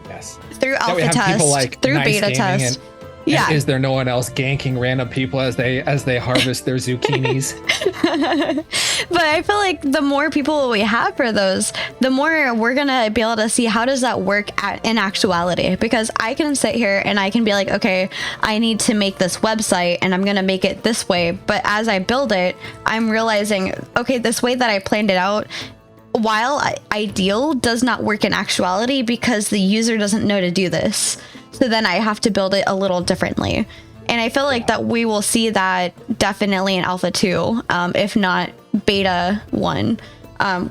S3: Yes.
S2: Through alpha test, through beta test.
S3: And is there no one else ganking random people as they harvest their zucchinis?
S2: But I feel like the more people we have for those, the more we're gonna be able to see how does that work in actuality. Because I can sit here and I can be like, okay, I need to make this website and I'm gonna make it this way. But as I build it, I'm realizing, okay, this way that I planned it out, while ideal, does not work in actuality because the user doesn't know to do this. So then I have to build it a little differently. And I feel like that we will see that definitely in Alpha 2, if not Beta 1,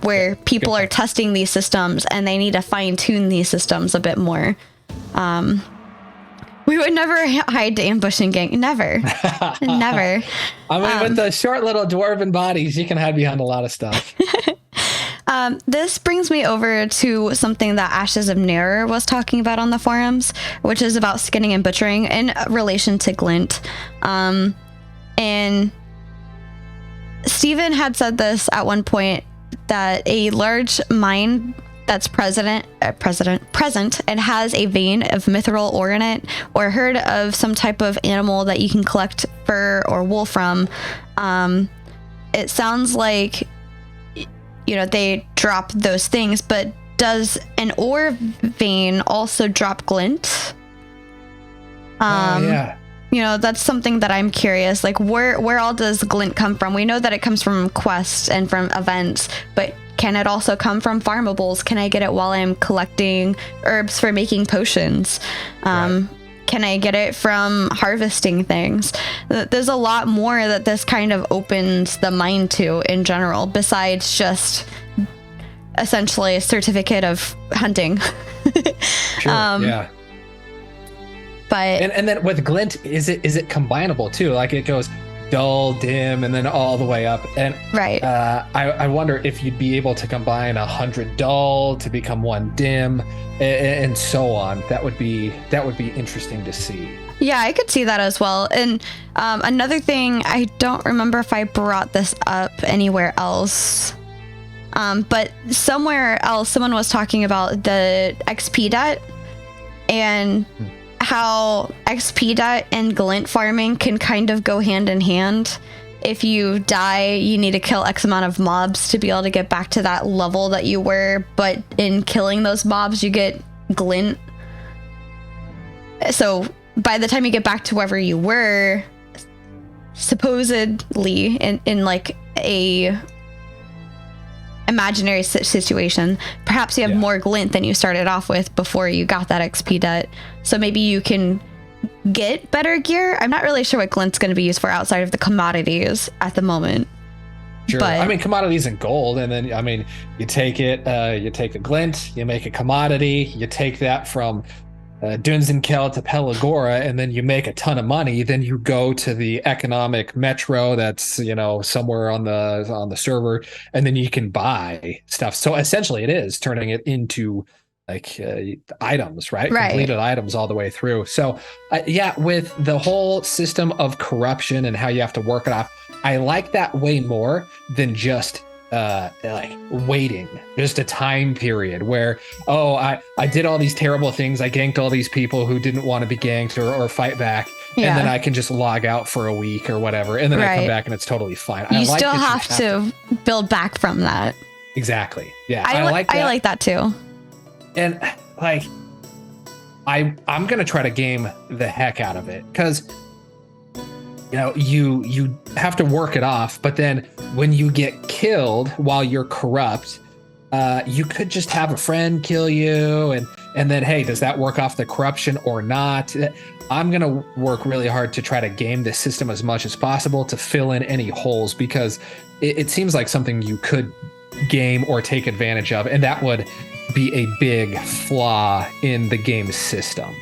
S2: where people are testing these systems and they need to fine tune these systems a bit more. We would never hide to ambush and gank. Never. Never.
S3: I mean, with the short little dwarven bodies, you can hide behind a lot of stuff.
S2: This brings me over to something that Ashes of Nearer was talking about on the forums, which is about skinning and butchering in relation to Glint. And Steven had said this at one point, that a large mine that's present and has a vein of mithril ore in it, or herd of some type of animal that you can collect fur or wool from, it sounds like they drop those things, but does an ore vein also drop glint? That's something that I'm curious, like where all does glint come from? We know that it comes from quests and from events, but can it also come from farmables? Can I get it while I'm collecting herbs for making potions? Can I get it from harvesting things? There's a lot more that this kind of opens the mind to in general, besides just essentially a certificate of hunting.
S3: Sure,
S2: But
S3: and then with Glint, is it combinable too? Like it goes dull, dim, and then all the way up. And
S2: Right.
S3: I wonder if you'd be able to combine 100 dull to become 1 dim, and so on. That would be interesting to see.
S2: Yeah, I could see that as well. And another thing, I don't remember if I brought this up anywhere else, but somewhere else, someone was talking about the XP debt and how XP debt and glint farming can kind of go hand in hand. If you die, you need to kill X amount of mobs to be able to get back to that level that you were, but in killing those mobs, you get glint. So by the time you get back to wherever you were, supposedly in like a imaginary situation, perhaps you have more glint than you started off with before you got that XP debt. So maybe you can get better gear. I'm not really sure what glint's going to be used for outside of the commodities at the moment.
S3: Sure.
S2: But,
S3: I mean, commodities and gold, and then I mean, you take it, you take a glint, you make a commodity, you take that from Dunzenkel to Pelagora, and then you make a ton of money. Then you go to the economic metro that's, you know, somewhere on the server, and then you can buy stuff. So essentially, it is turning it into like items, right? Completed items all the way through. So yeah, with the whole system of corruption and how you have to work it off, I like that way more than just like waiting, just a time period where, oh, I did all these terrible things. I ganked all these people who didn't want to be ganked or fight back. And then I can just log out for a week or whatever. And then I come back and it's totally fine.
S2: You still have to build back from that.
S3: Exactly. Yeah.
S2: I like that too.
S3: And like, I'm going to try to game the heck out of it because, you know, you have to work it off, but then when you get killed while you're corrupt, you could just have a friend kill you, and then, hey, does that work off the corruption or not? I'm gonna work really hard to try to game this system as much as possible to fill in any holes, because it seems like something you could game or take advantage of, and that would be a big flaw in the game system.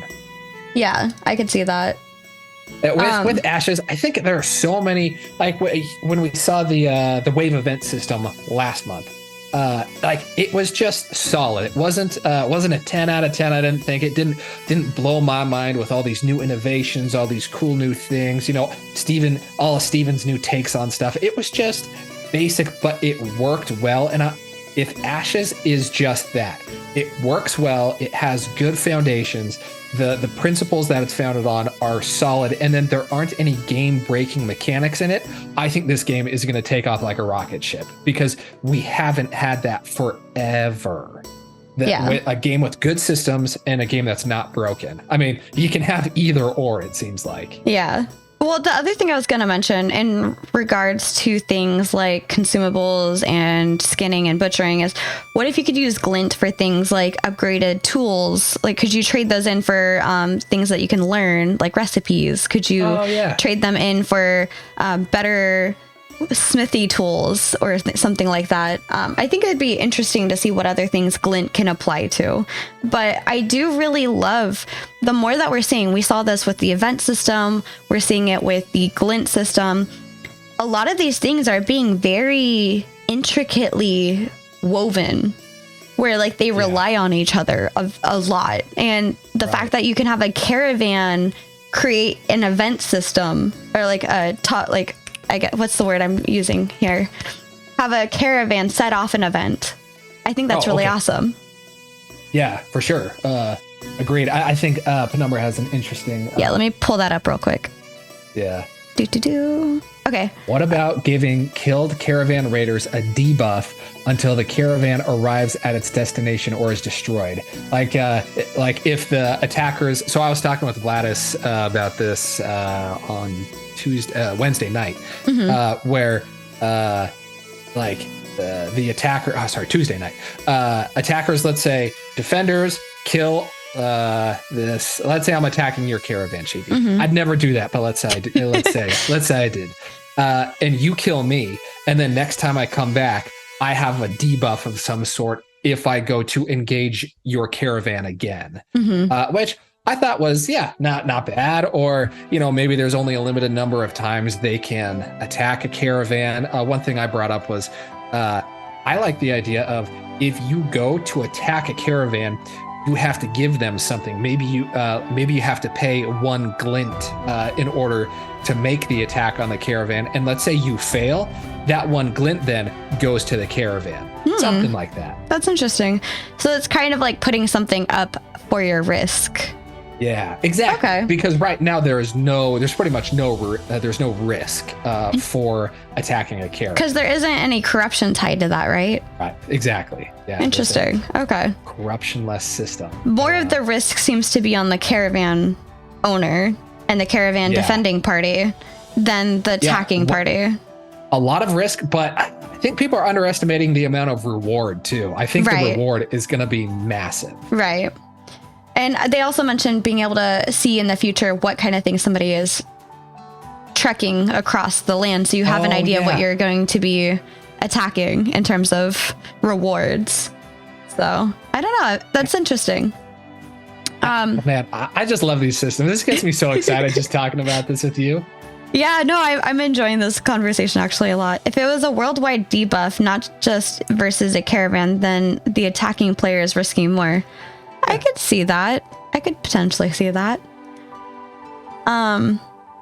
S2: Yeah, I could see that.
S3: With Ashes, I think there are so many, like when we saw the wave event system last month, like it was just solid. It wasn't a 10 out of 10. I didn't think it didn't blow my mind with all these new innovations, all these cool new things, you know, all of Steven's new takes on stuff. It was just basic, but it worked well. And if Ashes is just that, it works well, it has good foundations, the principles that it's founded on are solid, and then there aren't any game-breaking mechanics in it, I think this game is going to take off like a rocket ship, because we haven't had that forever. A game with good systems and a game that's not broken. I mean, you can have either or, it seems like.
S2: Yeah. Well, the other thing I was going to mention in regards to things like consumables and skinning and butchering is, what if you could use glint for things like upgraded tools? Like, could you trade those in for things that you can learn, like recipes? Could you trade them in for better smithy tools or something like that? I think it'd be interesting to see what other things glint can apply to. But I do really love the more that we're seeing. We saw this with the event system, we're seeing it with the glint system. A lot of these things are being very intricately woven, where like they rely on each other a lot. And the fact that you can have a caravan create an event system, or like I get, what's the word I'm using here? Have a caravan set off an event. I think that's really awesome.
S3: Yeah, for sure. Agreed. I think Penumbra has an interesting...
S2: let me pull that up real quick.
S3: Yeah.
S2: Okay.
S3: What about giving killed caravan raiders a debuff until the caravan arrives at its destination or is destroyed? Like if the attackers... So I was talking with Gladys about this on Wednesday night, where the attacker, Tuesday night, attackers, let's say defenders kill this, let's say I'm attacking your caravan, Chibi. I'd never do that, but let's say I did. let's say I did, and you kill me, and then next time I come back, I have a debuff of some sort if I go to engage your caravan again, which I thought was, not bad. Or, maybe there's only a limited number of times they can attack a caravan. One thing I brought up was I like the idea of if you go to attack a caravan, you have to give them something. Maybe you have to pay 1 glint in order to make the attack on the caravan. And let's say you fail, that 1 glint then goes to the caravan. Something like that.
S2: That's interesting. So it's kind of like putting something up for your risk.
S3: Yeah, exactly. Okay. Because right now there's pretty much no risk for attacking a caravan.
S2: Because there isn't any corruption tied to that, right?
S3: Right. Exactly. Yeah.
S2: Interesting. Okay.
S3: Corruption-less system.
S2: More of the risk seems to be on the caravan owner and the caravan defending party than the attacking party.
S3: A lot of risk, but I think people are underestimating the amount of reward too. I think the reward is going to be massive.
S2: Right. And they also mentioned being able to see in the future what kind of things somebody is trekking across the land. So you have an idea of what you're going to be attacking in terms of rewards. So I don't know. That's interesting.
S3: Man, I just love these systems. This gets me so excited just talking about this with you.
S2: Yeah, no, I'm enjoying this conversation actually a lot. If it was a worldwide debuff, not just versus a caravan, then the attacking player is risking more. I could see that. I could potentially see that. I'm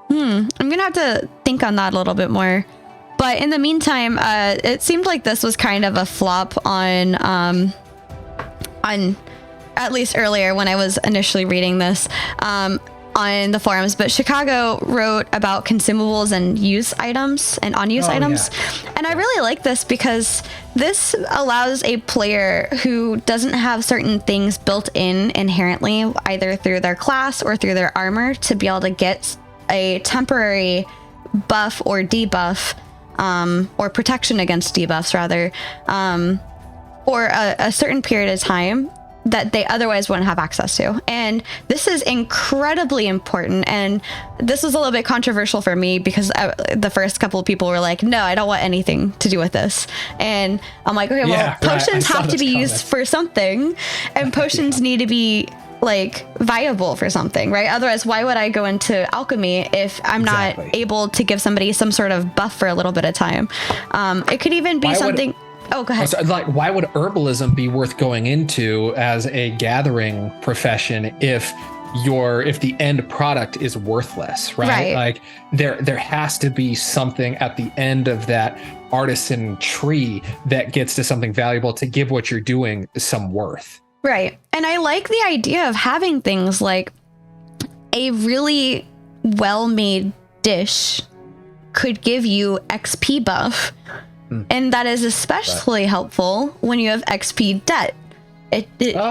S2: gonna have to think on that a little bit more. But in the meantime, it seemed like this was kind of a flop on at least earlier when I was initially reading this on the forums. But Chicago wrote about consumables and use items and unused items. Yeah. And I really like this because this allows a player who doesn't have certain things built in inherently, either through their class or through their armor, to be able to get a temporary buff or debuff, or protection against debuffs rather, for a certain period of time that they otherwise wouldn't have access to. And this is incredibly important. And this was a little bit controversial for me because the first couple of people were like, no, I don't want anything to do with this. And I'm like, okay, well, potions have to be used for something, and potions need to be like viable for something, right? Otherwise, why would I go into alchemy if I'm not able to give somebody some sort of buff for a little bit of time? It could even be something... Oh, go ahead.
S3: Like, why would herbalism be worth going into as a gathering profession if the end product is worthless, right? Like there has to be something at the end of that artisan tree that gets to something valuable to give what you're doing some worth.
S2: Right. And I like the idea of having things like a really well-made dish could give you XP buff. And that is especially helpful when you have XP debt. It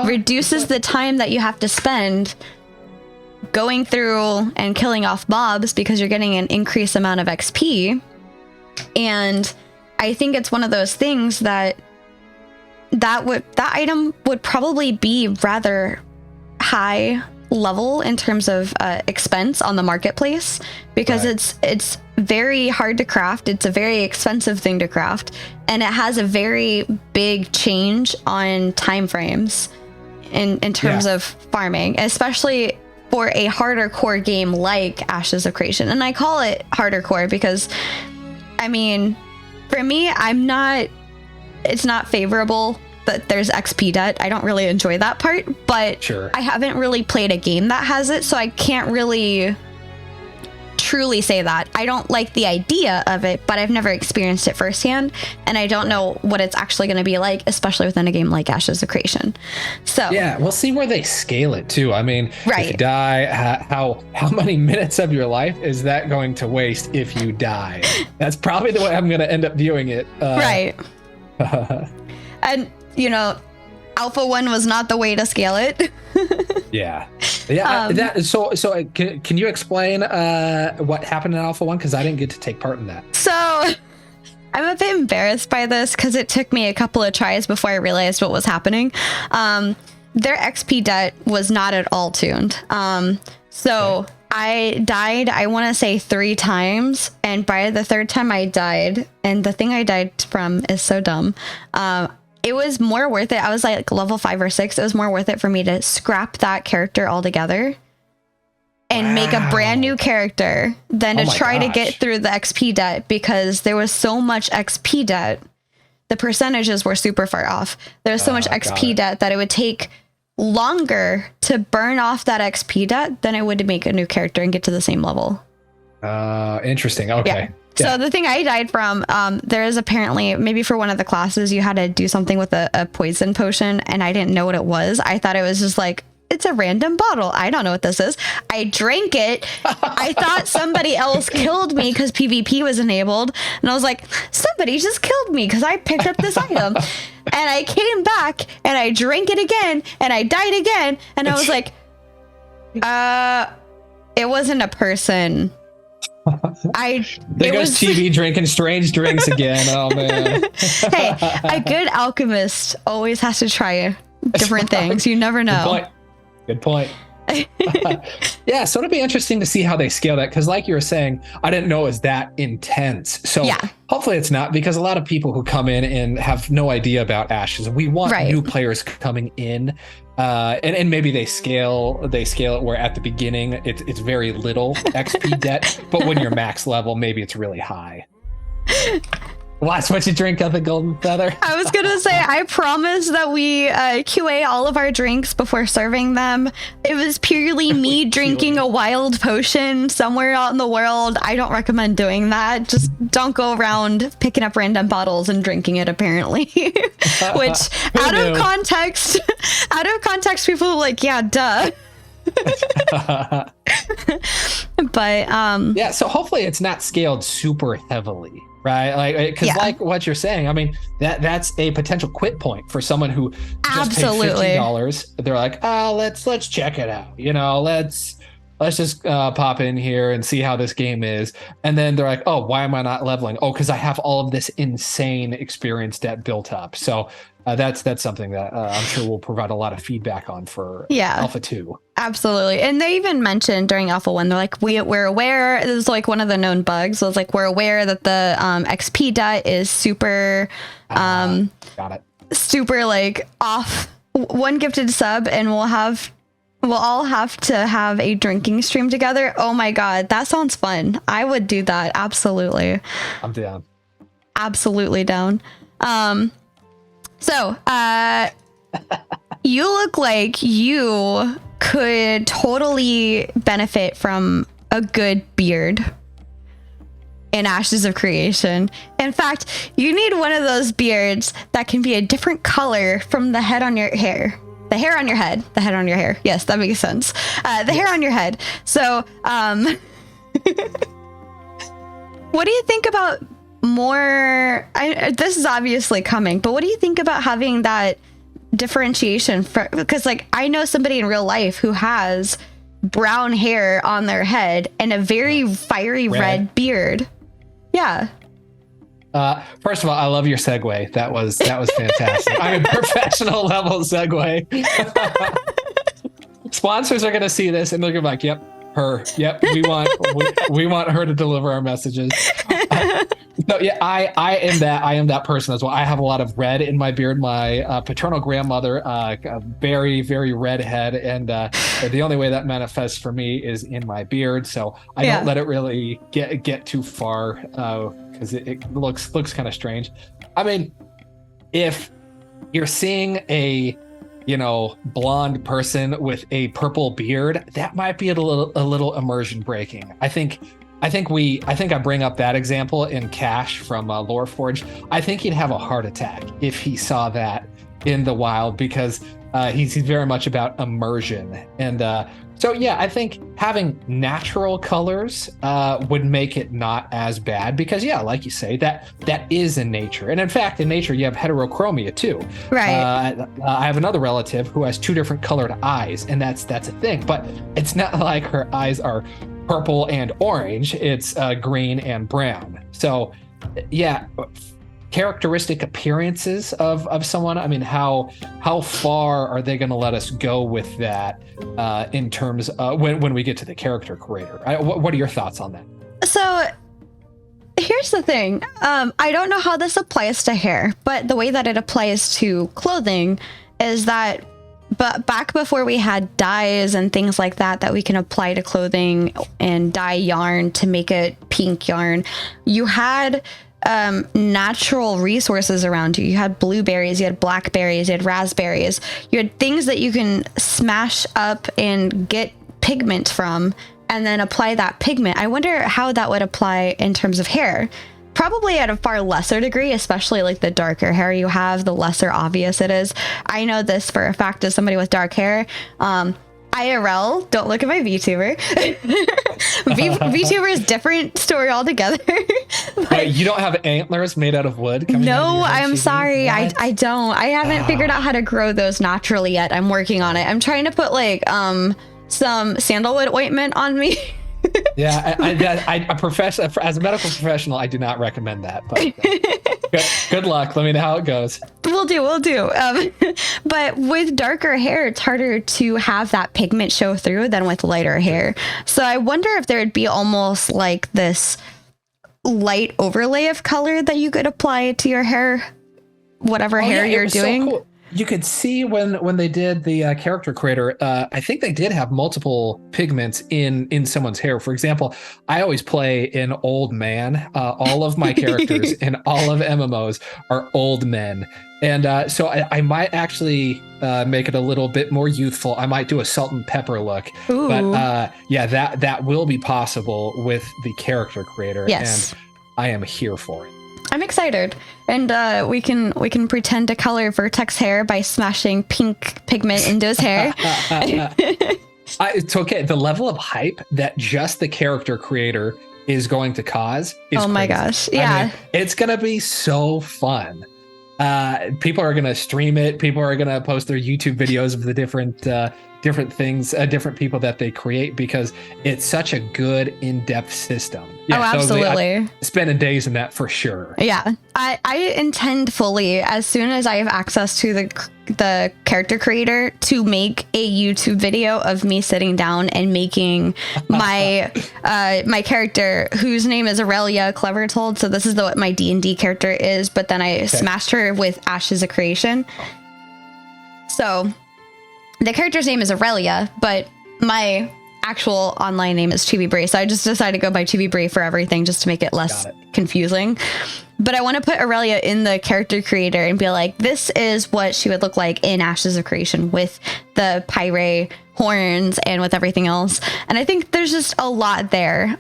S2: reduces the time that you have to spend going through and killing off mobs because you're getting an increased amount of XP. And I think it's one of those things that item would probably be rather high level in terms of expense on the marketplace, because it's very hard to craft. It's a very expensive thing to craft, and it has a very big change on time frames in terms of farming, especially for a harder core game like Ashes of Creation. And I call it harder core because, I mean, for me, it's not favorable that there's XP debt. I don't really enjoy that part, but I haven't really played a game that has it, so I can't really truly say that. I don't like the idea of it, but I've never experienced it firsthand, and I don't know what it's actually going to be like, especially within a game like Ashes of Creation. So
S3: yeah, we'll see where they scale it too. I mean, if you die, how many minutes of your life is that going to waste if you die? That's probably the way I'm going to end up viewing it.
S2: And Alpha 1 was not the way to scale it. So
S3: can you explain what happened in Alpha 1? Because I didn't get to take part in that.
S2: So I'm a bit embarrassed by this because it took me a couple of tries before I realized what was happening. Their XP debt was not at all tuned. I died, I want to say 3 times. And by the 3rd time I died, and the thing I died from is so dumb. It was more worth it. I was like level 5 or 6. It was more worth it for me to scrap that character altogether and make a brand new character than to try to get through the XP debt, because there was so much XP debt. The percentages were super far off. There was so much XP debt that it would take longer to burn off that XP debt than it would to make a new character and get to the same level.
S3: Interesting. Okay. Yeah.
S2: So the thing I died from, there is apparently, maybe for one of the classes, you had to do something with a poison potion, and I didn't know what it was. I thought it was just like, it's a random bottle. I don't know what this is. I drank it. I thought somebody else killed me because PvP was enabled. And I was like, somebody just killed me because I picked up this item. And I came back and I drank it again and I died again. And I was like, it wasn't a person.
S3: There goes Chibi drinking strange drinks again. Oh, man.
S2: Hey, a good alchemist always has to try different things. You never know.
S3: Good point. Yeah, so it'll be interesting to see how they scale that, because like you were saying, I didn't know it was that intense. So hopefully it's not, because a lot of people who come in and have no idea about ashes, we want new players coming in, and maybe they scale it where at the beginning it's very little XP debt, but when you're max level, maybe it's really high. Well, that's what you drink at the Golden Feather.
S2: I was going to say, I promise that we QA all of our drinks before serving them. It was purely me drinking a wild potion somewhere out in the world. I don't recommend doing that. Just don't go around picking up random bottles and drinking it, apparently. Which, out of context, people are like, yeah, duh. But
S3: yeah, so hopefully it's not scaled super heavily, right? Like, because like what you're saying, I mean, that's a potential quit point for someone who just paid $50. They're like, oh, let's check it out, let's just pop in here and see how this game is. And then they're like, oh, why am I not leveling? Oh, because I have all of this insane experience debt built up. So that's something that I'm sure we'll provide a lot of feedback on for Alpha 2.
S2: Absolutely. And they even mentioned during Alpha 1, they're like, we're aware, this is like one of the known bugs, was like, we're aware that the XP debt is super,
S3: got it.
S2: Super like off one gifted sub, and we'll all have to have a drinking stream together. Oh my God, that sounds fun. I would do that. Absolutely.
S3: I'm down.
S2: Absolutely down. So, you look like you could totally benefit from a good beard in Ashes of Creation. In fact, you need one of those beards that can be a different color from the head on your hair. The hair on your head. The head on your hair. Yes, that makes sense. The hair on your head. So, what do you think about more? This is obviously coming, but what do you think about having that differentiation? Because like, I know somebody in real life who has brown hair on their head and a very fiery red beard. Yeah.
S3: First of all, I love your segue. That was fantastic. I'm a professional level segue. Sponsors are gonna see this and they're gonna be like, "Yep, her. Yep, we want her to deliver our messages." So yeah, I am that person as well. I have a lot of red in my beard. My paternal grandmother, a very, very red head, and the only way that manifests for me is in my beard. So I don't let it really get too far because it looks kind of strange. I mean, if you're seeing a blonde person with a purple beard, that might be a little immersion breaking. I think I bring up that example in Cash from Loreforge. I think he'd have a heart attack if he saw that in the wild, because he's very much about immersion. And so yeah, I think having natural colors would make it not as bad, because yeah, like you say, that is in nature. And in fact, in nature, you have heterochromia too.
S2: Right.
S3: I have another relative who has two different colored eyes, and that's a thing. But it's not like her eyes are purple and orange. It's green and brown. So yeah, characteristic appearances of someone. I mean, how far are they going to let us go with that in terms of when we get to the character creator? What are your thoughts on that?
S2: So here's the thing. I don't know how this applies to hair, but the way that it applies to clothing is that But back before we had dyes and things like that we can apply to clothing and dye yarn to make it pink yarn, you had natural resources around you. You had blueberries, you had blackberries, you had raspberries. You had things that you can smash up and get pigment from and then apply that pigment. I wonder how that would apply in terms of hair. Probably at a far lesser degree, especially like the darker hair you have, the lesser obvious it is. I know this for a fact as somebody with dark hair. IRL, don't look at my VTuber. VTuber is different story altogether.
S3: Wait, you don't have antlers made out of wood?
S2: No, I'm sorry. I don't. I haven't figured out how to grow those naturally yet. I'm working on it. I'm trying to put like some sandalwood ointment on me.
S3: Yeah, as a medical professional, I do not recommend that. But good luck. Let me know how it goes.
S2: We'll do. But with darker hair, it's harder to have that pigment show through than with lighter hair. So I wonder if there would be almost like this light overlay of color that you could apply to your hair, whatever hair you're doing.
S3: So cool. You could see when they did the character creator, I think they did have multiple pigments in someone's hair. For example, I always play an old man. All of my characters in all of MMOs are old men. And so I might actually make it a little bit more youthful. I might do a salt and pepper look. Ooh. But that will be possible with the character creator.
S2: Yes.
S3: And I am here for it.
S2: I'm excited, and we can pretend to color Vertex hair by smashing pink pigment into his hair.
S3: It's okay. The level of hype that just the character creator is going to cause is
S2: oh my
S3: crazy.
S2: Gosh, yeah,
S3: I mean, it's gonna be so fun. People are gonna stream it. People are gonna post their YouTube videos of the different things, different people that they create, because it's such a good in-depth system.
S2: Yeah, oh, absolutely.
S3: Spending days in that for sure.
S2: Yeah, I intend fully, as soon as I have access to the character creator, to make a YouTube video of me sitting down and making my my character, whose name is Aurelia Clever Told. So this is what my D&D character is, but then I smashed her with Ashes of Creation. So the character's name is Aurelia, but my actual online name is Chibi. So I just decided to go by Chibi for everything, just to make it less confusing. But I want to put Aurelia in the character creator and be like, this is what she would look like in Ashes of Creation with the Pyre horns and with everything else. And I think there's just a lot there.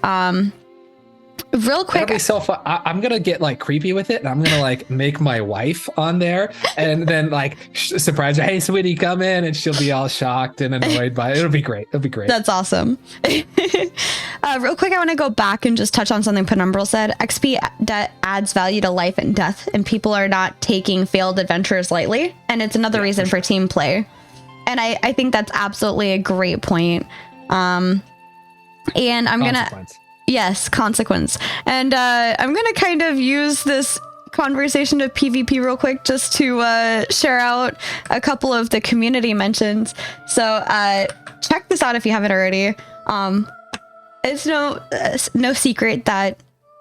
S2: Real quick,
S3: that'll be so fun. I'm gonna get like creepy with it, and I'm gonna like make my wife on there, and then like surprise her. Hey, sweetie, come in, and she'll be all shocked and annoyed by it. It'll be great. It'll be great.
S2: That's awesome. Real quick, I want to go back and just touch on something Penumbral said. XP debt adds value to life and death, and people are not taking failed adventures lightly, and it's another reason for team play. And I think that's absolutely a great point. And I'm gonna. Yes, consequence. And I'm going to kind of use this conversation of PvP real quick just to share out a couple of the community mentions. So check this out if you haven't already. It's no secret that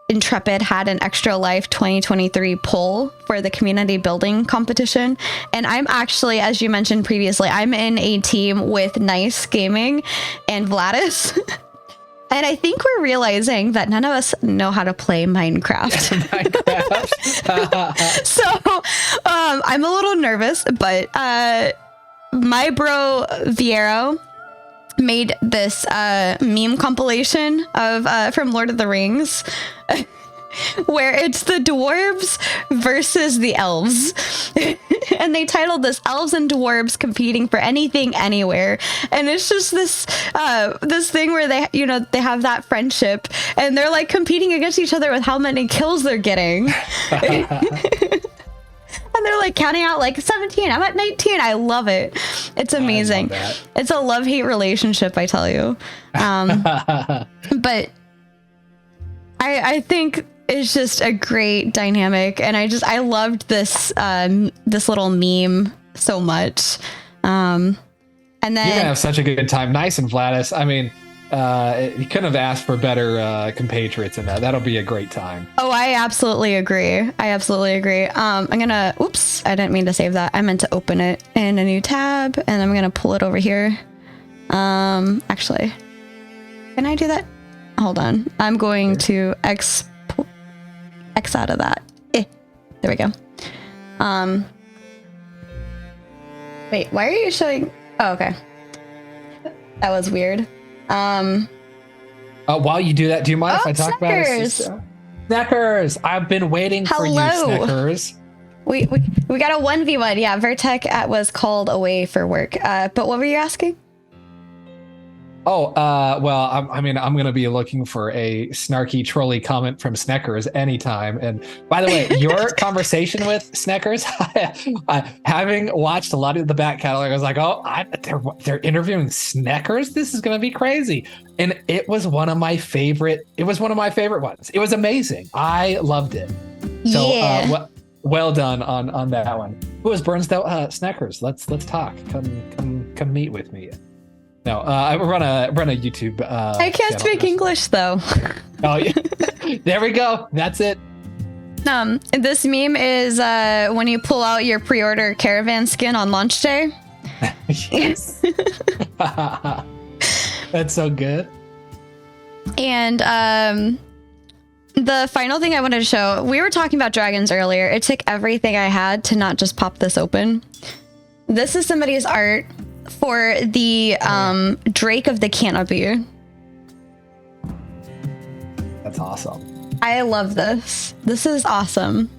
S2: Intrepid had an Extra Life 2023 poll for the community building competition. And I'm actually, as you mentioned previously, I'm in a team with Nice Gaming and Vladis. And I think we're realizing that none of us know how to play Minecraft. So I'm a little nervous, but my bro Viero made this meme compilation of from Lord of the Rings where it's the dwarves versus the elves. And they titled this Elves and Dwarves Competing for Anything Anywhere. And it's just this this thing where they have that friendship, and they're like competing against each other with how many kills they're getting. And they're like counting out like 17, I'm at 19. I love it. It's amazing. It's a love-hate relationship, I tell you. But I think it's just a great dynamic, and I loved this this little meme so much. And then
S3: you're gonna have such a good time. Nice and Vladis. I mean, You couldn't have asked for better compatriots in that. That'll be a great time.
S2: Oh, I absolutely agree. I'm gonna, oops, I didn't mean to save that. I meant to open it in a new tab, and I'm gonna pull it over here. Actually, can I do that? Hold on. I'm going to X out of that. There we go. Wait, why are you showing? Oh, okay. That was weird.
S3: While you do that, do you mind if I talk
S2: Snickers.
S3: about it? Snickers! I've been waiting for you, Snickers.
S2: We got a 1v1. Yeah, Vertec was called away for work. But what were you asking?
S3: Oh, well, I'm going to be looking for a snarky, trolly comment from Snickers anytime. And by the way, your conversation with Snickers, having watched a lot of the back catalog, I was like, oh, they're interviewing Snickers? This is going to be crazy. And it was one of my favorite ones. It was amazing. I loved it. So,
S2: yeah.
S3: Well done on that one. Who was Burns though? Snickers, let's talk. Come meet with me. No, I run a YouTube.
S2: I can't speak English though.
S3: Oh, yeah. There we go. That's it.
S2: This meme is when you pull out your pre-order Caravan skin on launch day.
S3: Yes. That's so good.
S2: And the final thing I wanted to show, we were talking about dragons earlier. It took everything I had to not just pop this open. This is somebody's art for the Drake of the Canopy.
S3: That's awesome.
S2: I love this. This is awesome.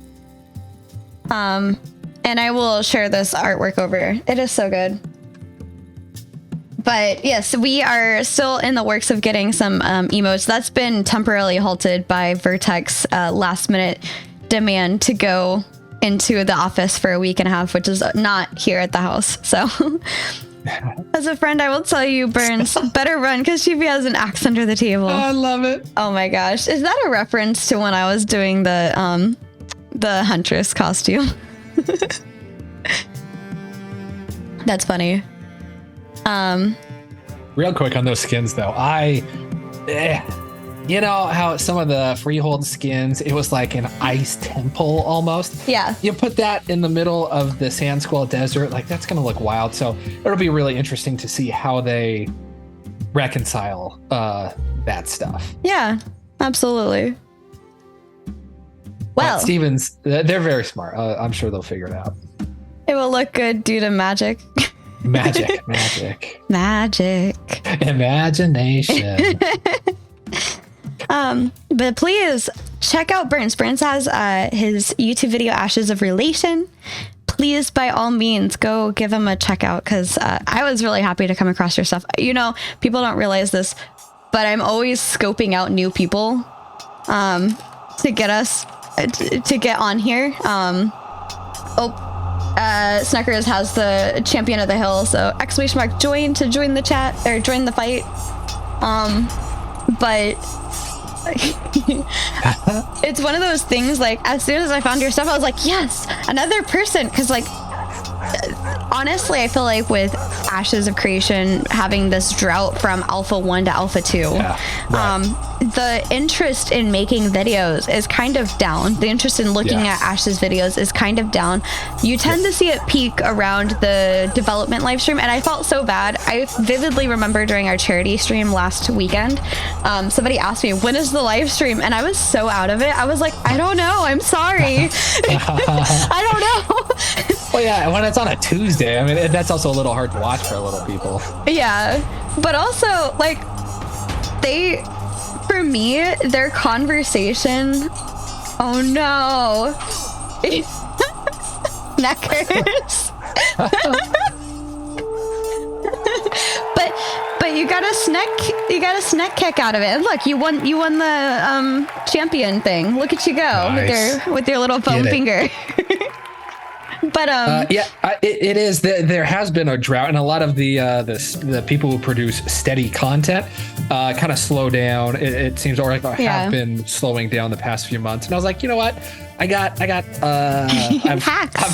S2: And I will share this artwork over. It is so good. But yes, we are still in the works of getting some emotes. That's been temporarily halted by Vertec's last minute demand to go into the office for a week and a half, which is not here at the house. So as a friend, I will tell you, Burns, better run because Chibi has an axe under the table.
S3: Oh, I love it.
S2: Oh my gosh. Is that a reference to when I was doing the huntress costume? That's funny.
S3: Real quick on those skins though, you know how some of the freehold skins, it was like an ice temple almost.
S2: Yeah.
S3: You put that in the middle of the Sand Squall Desert, like that's gonna look wild. So it'll be really interesting to see how they reconcile that stuff.
S2: Yeah, absolutely. Well,
S3: Stevens, they're very smart. I'm sure they'll figure it out.
S2: It will look good due to magic.
S3: Magic. Imagination.
S2: But please check out Burns. Burns has his YouTube video Ashes of Relation. Please, by all means, go give him a check out because I was really happy to come across your stuff. You know, people don't realize this, but I'm always scoping out new people to get us to get on here. Snuckers has the Champion of the Hill, so ! Join to join the chat or join the fight. But it's one of those things, like as soon as I found your stuff I was like, yes, another person, because like honestly I feel like with Ashes of Creation having this drought from Alpha 1 to Alpha 2, the interest in making videos is kind of down. The interest in looking at Ashes videos is kind of down. You tend to see it peak around the development live stream, and I felt so bad. I vividly remember during our charity stream last weekend, somebody asked me, when is the live stream? And I was so out of it. I was like, I don't know. I'm sorry. I don't know.
S3: Well, yeah, when it's on a Tuesday, I mean, that's also a little hard to watch for little people. Yeah,
S2: but also, like, for me, their conversation, oh no. Neckers. But you got a snack kick out of it. And look, you won the champion thing. Look at you go. Nice. with your little foam finger. But
S3: it is. There has been a drought, and a lot of the people who produce steady content kind of slow down. It seems, or have been slowing down the past few months. And I was like, you know what? I've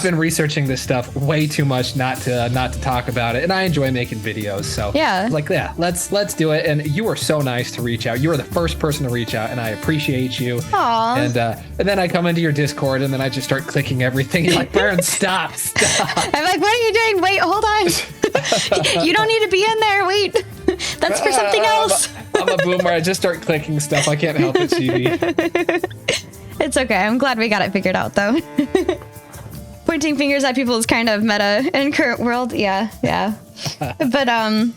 S3: been researching this stuff way too much not to talk about it, and I enjoy making videos. So let's do it. And you were so nice to reach out. You were the first person to reach out, and I appreciate you.
S2: Aww.
S3: And then I come into your Discord, and then I just start clicking everything. You're like, Burn, stop.
S2: I'm like, what are you doing? Wait, hold on. You don't need to be in there. Wait, that's for something else.
S3: I'm a boomer. I just start clicking stuff. I can't help it, Chibi.
S2: It's okay. I'm glad we got it figured out, though. Pointing fingers at people is kind of meta in current world. Yeah. But, I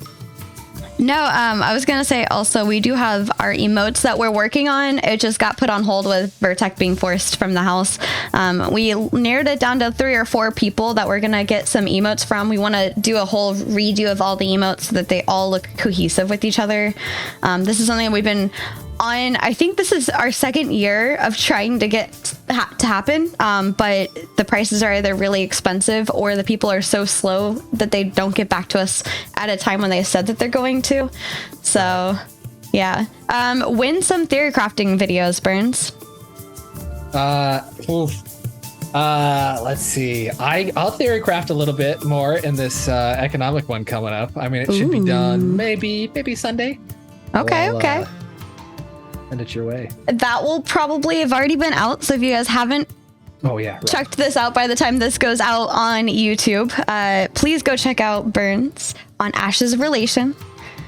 S2: was going to say also, we do have our emotes that we're working on. It just got put on hold with Vertec being forced from the house. We narrowed it down to 3 or 4 people that we're going to get some emotes from. We want to do a whole redo of all the emotes so that they all look cohesive with each other. This is something that we've been on. I think this is our 2nd year of trying to get to happen, but the prices are either really expensive or the people are so slow that they don't get back to us at a time when they said that they're going to. So yeah, win some theory crafting videos, Burns.
S3: Let's see. I'll theory craft a little bit more in this economic one coming up. I mean, it should be done maybe Sunday.
S2: Okay.
S3: Send it your way.
S2: That will probably have already been out. So if you guys haven't checked this out by the time this goes out on YouTube, please go check out Burns on Ash's Relation.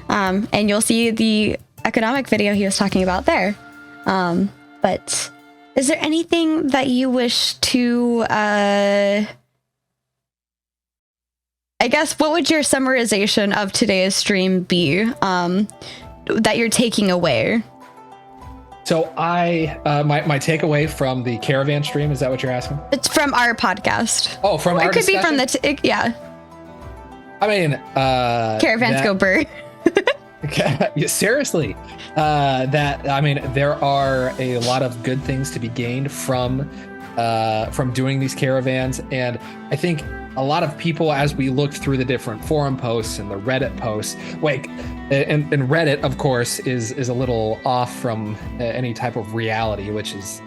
S2: And you'll see the economic video he was talking about there. But is there anything that you wish to, I guess, what would your summarization of today's stream be, that you're taking away?
S3: So my takeaway from the Caravan stream, is that what you're asking?
S2: It's from our podcast.
S3: Oh, from our discussion?
S2: It could be from yeah.
S3: I mean,
S2: Caravans go bird.
S3: Seriously, there are a lot of good things to be gained from doing these caravans, and I think a lot of people, as we looked through the different forum posts and the Reddit posts, and Reddit, of course, is a little off from any type of reality, which is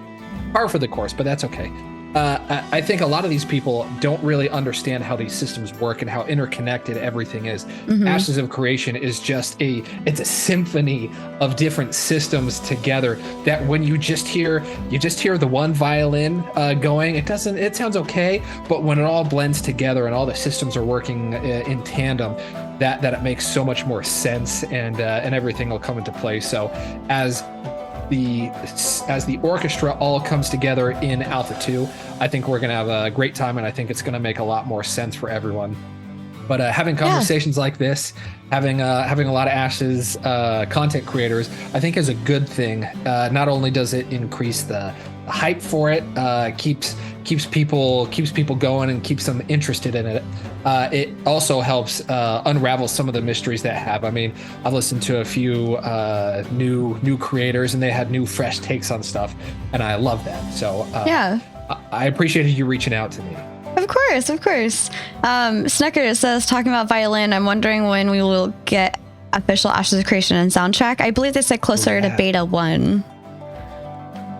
S3: par for the course, but that's okay. I think a lot of these people don't really understand how these systems work and how interconnected everything is. Mm-hmm. Ashes of Creation is just it's a symphony of different systems together that when you just hear the one violin going, it sounds okay, but when it all blends together and all the systems are working in tandem, that it makes so much more sense, and everything will come into play. So as the orchestra all comes together in Alpha 2, I think we're going to have a great time, and I think it's going to make a lot more sense for everyone. But having conversations like this, having a lot of Ashes content creators, I think is a good thing. Not only does it increase the hype for it, keeps people going and keeps them interested in it. It also helps unravel some of the mysteries that have. I mean, I've listened to a few new creators, and they had new fresh takes on stuff, and I love that. So I appreciated you reaching out to me.
S2: Of course. Snecker says, talking about violin, I'm wondering when we will get official Ashes of Creation and soundtrack. I believe they said closer to beta 1.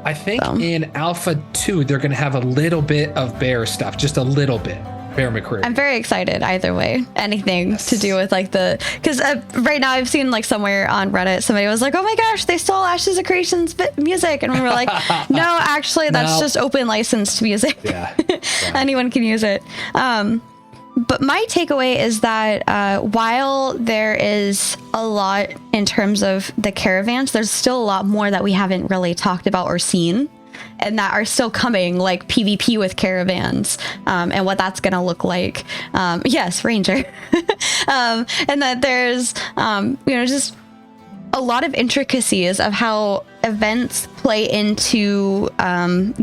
S3: I think in Alpha 2, they're going to have a little bit of Bear stuff, just a little bit. Bear McCreary.
S2: I'm very excited either way. Anything to do with because right now I've seen somewhere on Reddit, somebody was like, oh my gosh, they stole Ashes of Creation's music. And we were like, no, actually, that's just open licensed music. Yeah. Anyone can use it. But my takeaway is that while there is a lot in terms of the caravans, there's still a lot more that we haven't really talked about or seen, and that are still coming, like PvP with caravans, and what that's going to look like. Yes, Ranger. And that there's, just a lot of intricacies of how events play into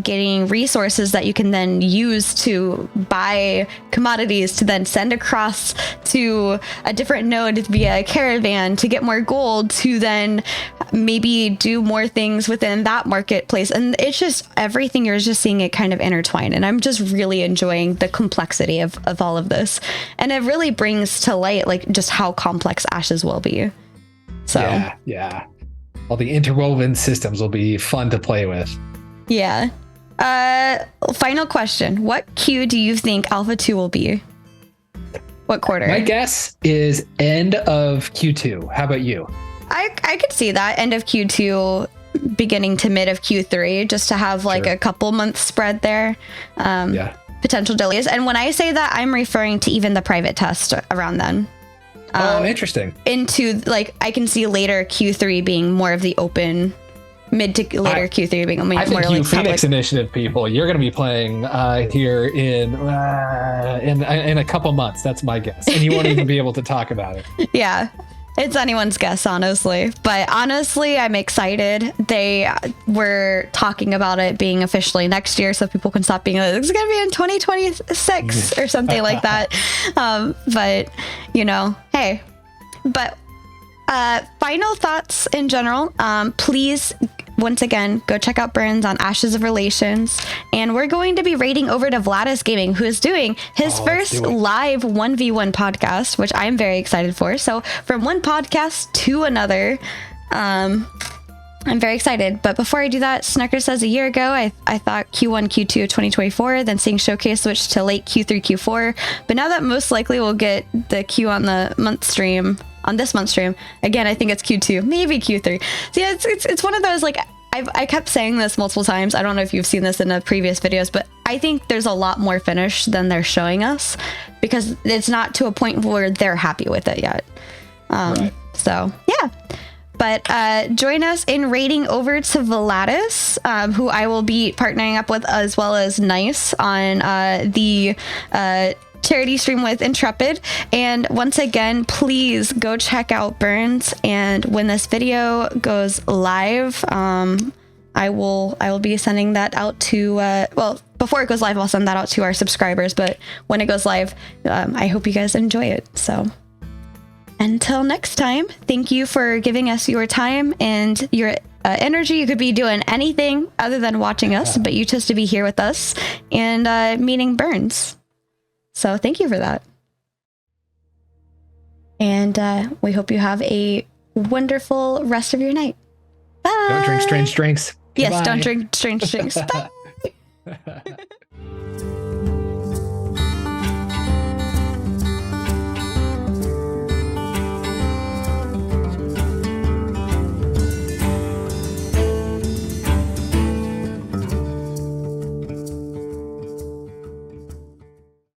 S2: getting resources that you can then use to buy commodities to then send across to a different node via a caravan to get more gold to then maybe do more things within that marketplace. And it's just everything, you're just seeing it kind of intertwine. And I'm just really enjoying the complexity of all of this. And it really brings to light just how complex Ashes will be. So
S3: yeah. All the interwoven systems will be fun to play with.
S2: Yeah. Final question. What Q do you think Alpha 2 will be? What quarter?
S3: My guess is end of Q2. How about you?
S2: I could see that. End of Q2, beginning to mid of Q3, just to have like a couple months spread there. Potential delays. And when I say that, I'm referring to even the private test around then.
S3: Interesting.
S2: Into like, I can see later Q3 being more of the open, mid to later Q3 being more
S3: I think
S2: like
S3: you Phoenix
S2: public.
S3: Initiative people, you're going to be playing here in a couple months. That's my guess, and you won't even be able to talk about it.
S2: Yeah, it's anyone's guess, honestly. But honestly, I'm excited. They were talking about it being officially next year, so people can stop being like, it's going to be in 2026 or something like that. But you know, hey. But final thoughts in general. Please, once again, go check out Burns on Ashes of Relations. And we're going to be raiding over to Vladis Gaming, who is doing his first live 1v1 podcast, which I'm very excited for. So from one podcast to another, I'm very excited. But before I do that, Snucker says a year ago, I thought Q1, Q2 of 2024, then seeing Showcase switch to late Q3, Q4. But now that most likely we'll get the Q on the month stream, on this month's stream, again, I think it's Q2, maybe Q3. So yeah, it's one of those, like, I kept saying this multiple times. I don't know if you've seen this in the previous videos, but I think there's a lot more finish than they're showing us because it's not to a point where they're happy with it yet. So yeah. But join us in raiding over to Vladis, who I will be partnering up with, as well as Nice on the charity stream with Intrepid. And once again, please go check out Burns. And when this video goes live, I will be sending that out to well, before it goes live, I'll send that out to our subscribers. But when it goes live, I hope you guys enjoy it. So until next time, thank you for giving us your time and your energy. You could be doing anything other than watching us, but you chose to be here with us and meeting Burns. So thank you for that. And we hope you have a wonderful rest of your night. Bye.
S3: Don't drink strange drinks.
S2: Yes,
S3: Goodbye.
S2: don't drink strange drinks. Bye.